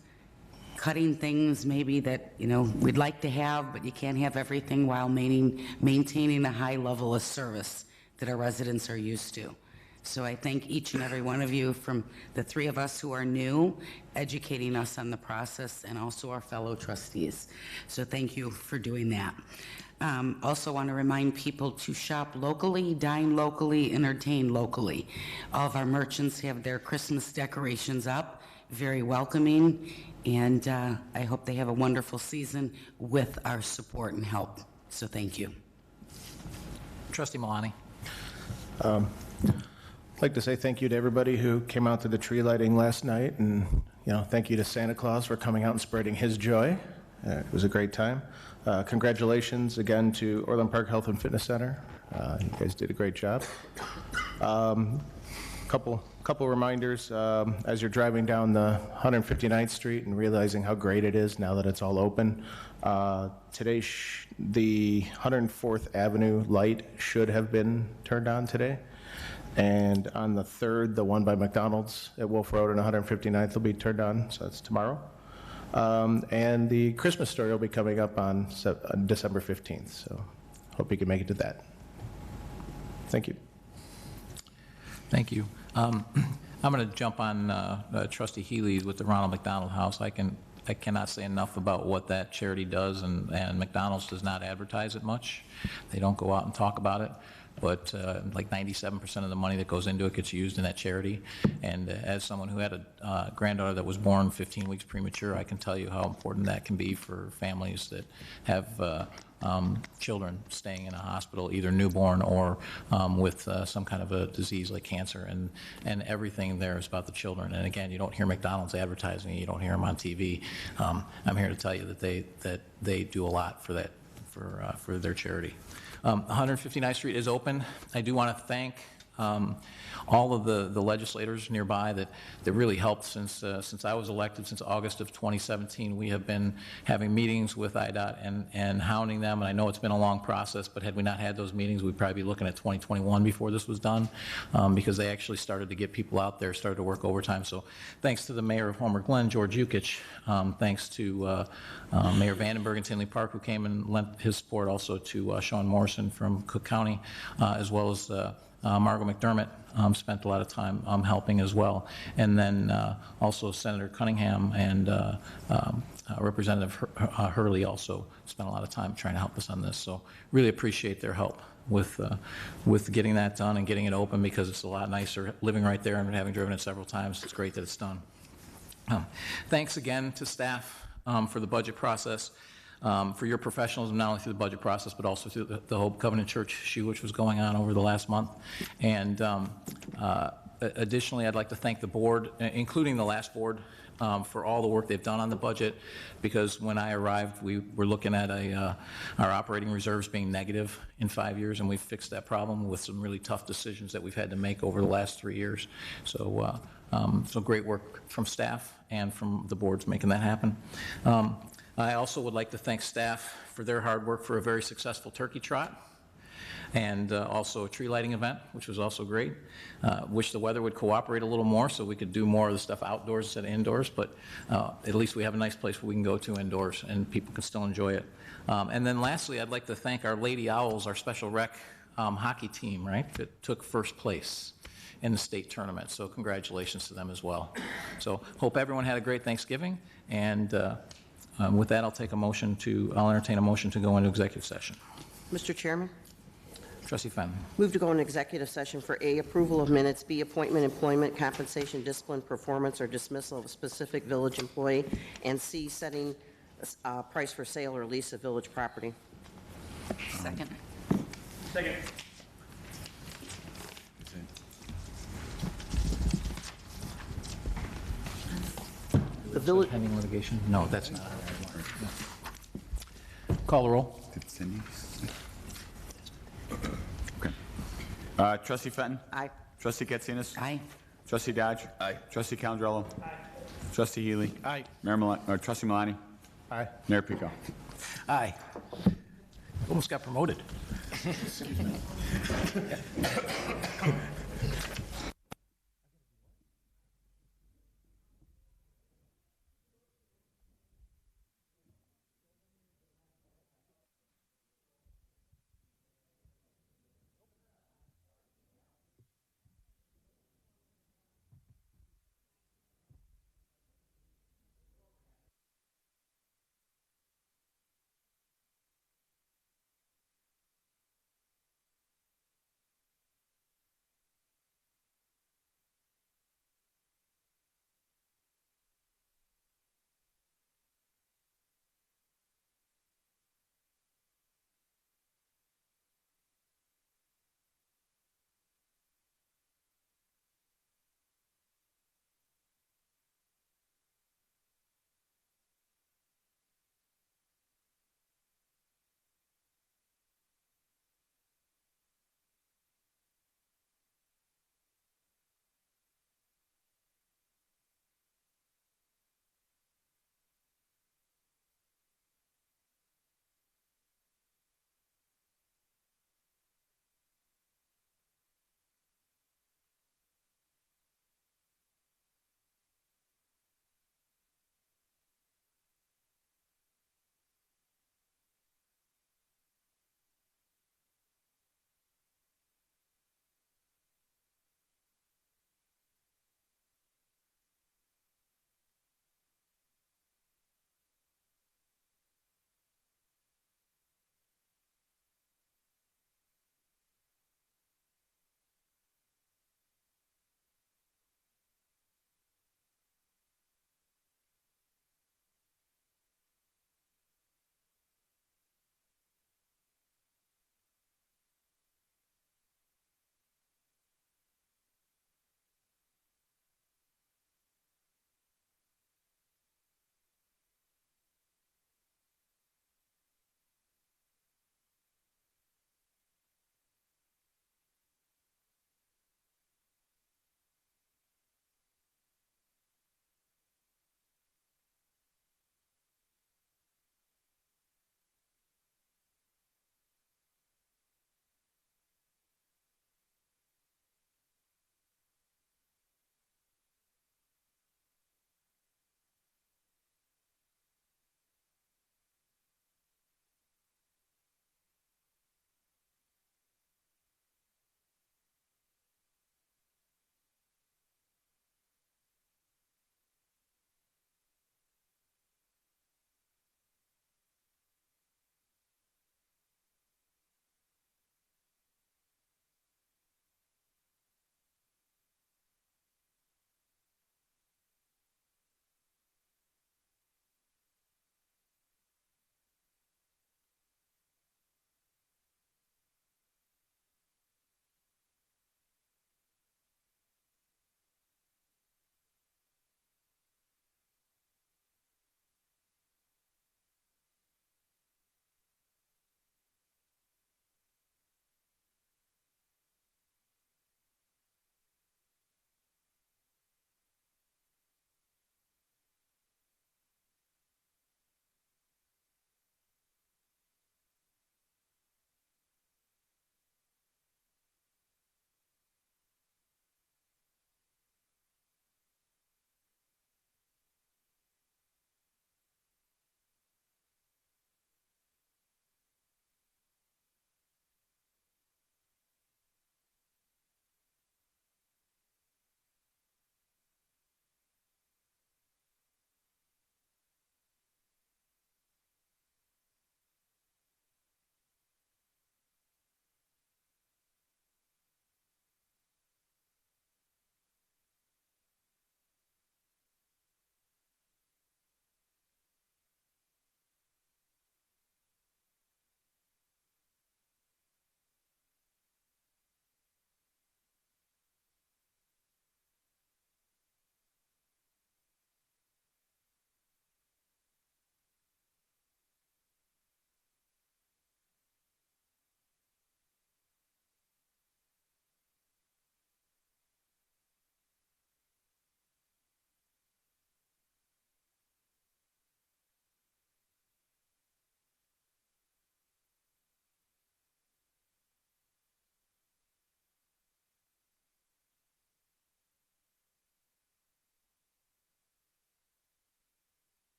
Speaker 3: cutting things maybe that, you know, we'd like to have, but you can't have everything while maintaining a high level of service that our residents are used to. So I thank each and every one of you, from the three of us who are new, educating us on the process, and also our fellow trustees. So thank you for doing that. Also want to remind people to shop locally, dine locally, entertain locally. All of our merchants have their Christmas decorations up, very welcoming, and I hope they have a wonderful season with our support and help. So thank you.
Speaker 1: Trustee Malani?
Speaker 18: I'd like to say thank you to everybody who came out to the tree lighting last night, and thank you to Santa Claus for coming out and spreading his joy. It was a great time. Congratulations again to Orland Park Health and Fitness Center. You guys did a great job. Couple reminders as you're driving down the 159th Street and realizing how great it is now that it's all open. Today, the 104th Avenue light should have been turned on today. And on the 3rd, the one by McDonald's at Wolf Road and 159th will be turned on, so that's tomorrow. And the Christmas story will be coming up on December 15th, so hope you can make it to that. Thank you.
Speaker 1: Thank you. I'm going to jump on Trustee Healy with the Ronald McDonald House. I cannot say enough about what that charity does, and McDonald's does not advertise it much. They don't go out and talk about it, but like 97% of the money that goes into it gets used in that charity. And as someone who had a granddaughter that was born 15 weeks premature, I can tell you how important that can be for families that have children staying in a hospital, either newborn or with some kind of a disease like cancer, and everything there is about the children. And again, you don't hear McDonald's advertising, you don't hear them on TV. I'm here to tell you that they do a lot for that, for their charity. 159th Street is open. I do want to thank all of the legislators nearby that really helped since I was elected. Since August of 2017, we have been having meetings with IDOT and hounding them, and I know it's been a long process, but had we not had those meetings, we'd probably be looking at 2021 before this was done, because they actually started to get people out there, started to work overtime. So thanks to the mayor of Homer Glen, George Yukich, thanks to Mayor Vandenberg in Tinley Park, who came and lent his support, also to Sean Morrison from Cook County, as well as Margot McDermott spent a lot of time helping as well. And then also Senator Cunningham and Representative Hurley also spent a lot of time trying to help us on this. So really appreciate their help with getting that done and getting it open, because it's a lot nicer living right there and having driven it several times. It's great that it's done. Thanks again to staff for the budget process. For your professionalism, not only through the budget process, but also through the Hope Covenant Church shoe, which was going on over the last month. And additionally, I'd like to thank the board, including the last board, for all the work they've done on the budget, because when I arrived, we were looking at our operating reserves being negative in 5 years, and we've fixed that problem with some really tough decisions that we've had to make over the last 3 years. So great work from staff and from the boards making that happen. I also would like to thank staff for their hard work for a very successful turkey trot, and also a tree lighting event, which was also great. Wish the weather would cooperate a little more so we could do more of the stuff outdoors instead of indoors, but at least we have a nice place where we can go to indoors and people can still enjoy it. And then lastly, I'd like to thank our Lady Owls, our special rec hockey team, right, that took first place in the state tournament. So congratulations to them as well. So hope everyone had a great Thanksgiving, and with that, I'll entertain a motion to go into executive session.
Speaker 5: Mr. Chairman?
Speaker 19: Trustee Fenton.
Speaker 5: Move to go into executive session for A, approval of minutes, B, appointment, employment, compensation, discipline, performance, or dismissal of a specific village employee, and C, setting price for sale or lease of village property.
Speaker 3: Second.
Speaker 7: Second.
Speaker 5: The village.
Speaker 1: Pending litigation? No, that's not. Call the roll.
Speaker 2: Did Cindy? Okay. Trustee Fenton?
Speaker 5: Aye.
Speaker 2: Trustee Katsinas?
Speaker 3: Aye.
Speaker 2: Trustee Dodge?
Speaker 6: Aye.
Speaker 2: Trustee Calandrello? Aye. Trustee Healy?
Speaker 17: Aye.
Speaker 2: Trustee Malani?
Speaker 17: Aye.
Speaker 2: Mayor Pico?
Speaker 1: Aye. Almost got promoted.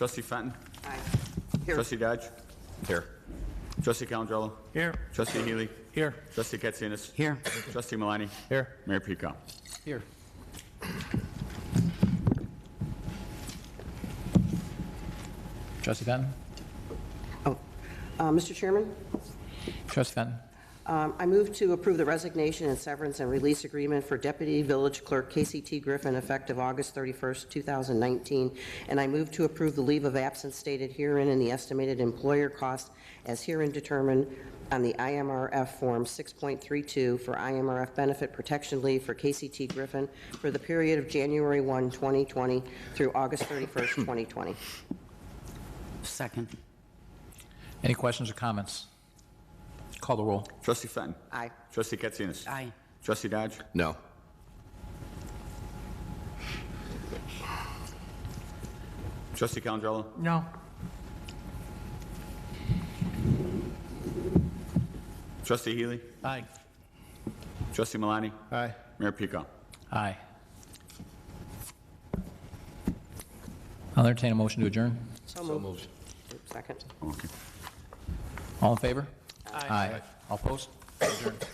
Speaker 2: Trustee Fenton?
Speaker 5: Aye.
Speaker 2: Trustee Dodge?
Speaker 6: Here.
Speaker 2: Trustee Calandrello?
Speaker 17: Here.
Speaker 2: Trustee Healy?
Speaker 17: Here.
Speaker 2: Trustee Katsinas?
Speaker 3: Here.
Speaker 2: Trustee Malani?
Speaker 17: Here.
Speaker 2: Mayor Pico?
Speaker 1: Here. Trustee Fenton?
Speaker 5: Mr. Chairman,
Speaker 1: Trustee Fenton?
Speaker 5: I move to approve the resignation and severance and release agreement for Deputy Village Clerk KCT Griffin effective August 31st, 2019, and I move to approve the leave of absence stated herein and the estimated employer cost as herein determined on the IMRF Form 6.32 for IMRF Benefit Protection Leave for KCT Griffin for the period of January 1, 2020 through August 31st, 2020.
Speaker 3: Second.
Speaker 1: Any questions or comments? Call the roll.
Speaker 2: Trustee Fenton?
Speaker 5: Aye.
Speaker 2: Trustee Katsinas?
Speaker 3: Aye.
Speaker 2: Trustee Dodge?
Speaker 6: No.
Speaker 2: Trustee Calandrello?
Speaker 17: No.
Speaker 2: Trustee Healy?
Speaker 17: Aye.
Speaker 2: Trustee Malani?
Speaker 18: Aye.
Speaker 2: Mayor Pico?
Speaker 1: Aye. I'll entertain a motion to adjourn.
Speaker 5: So moved. Second.
Speaker 2: Okay.
Speaker 1: All in favor? Aye. All opposed? Adjourned.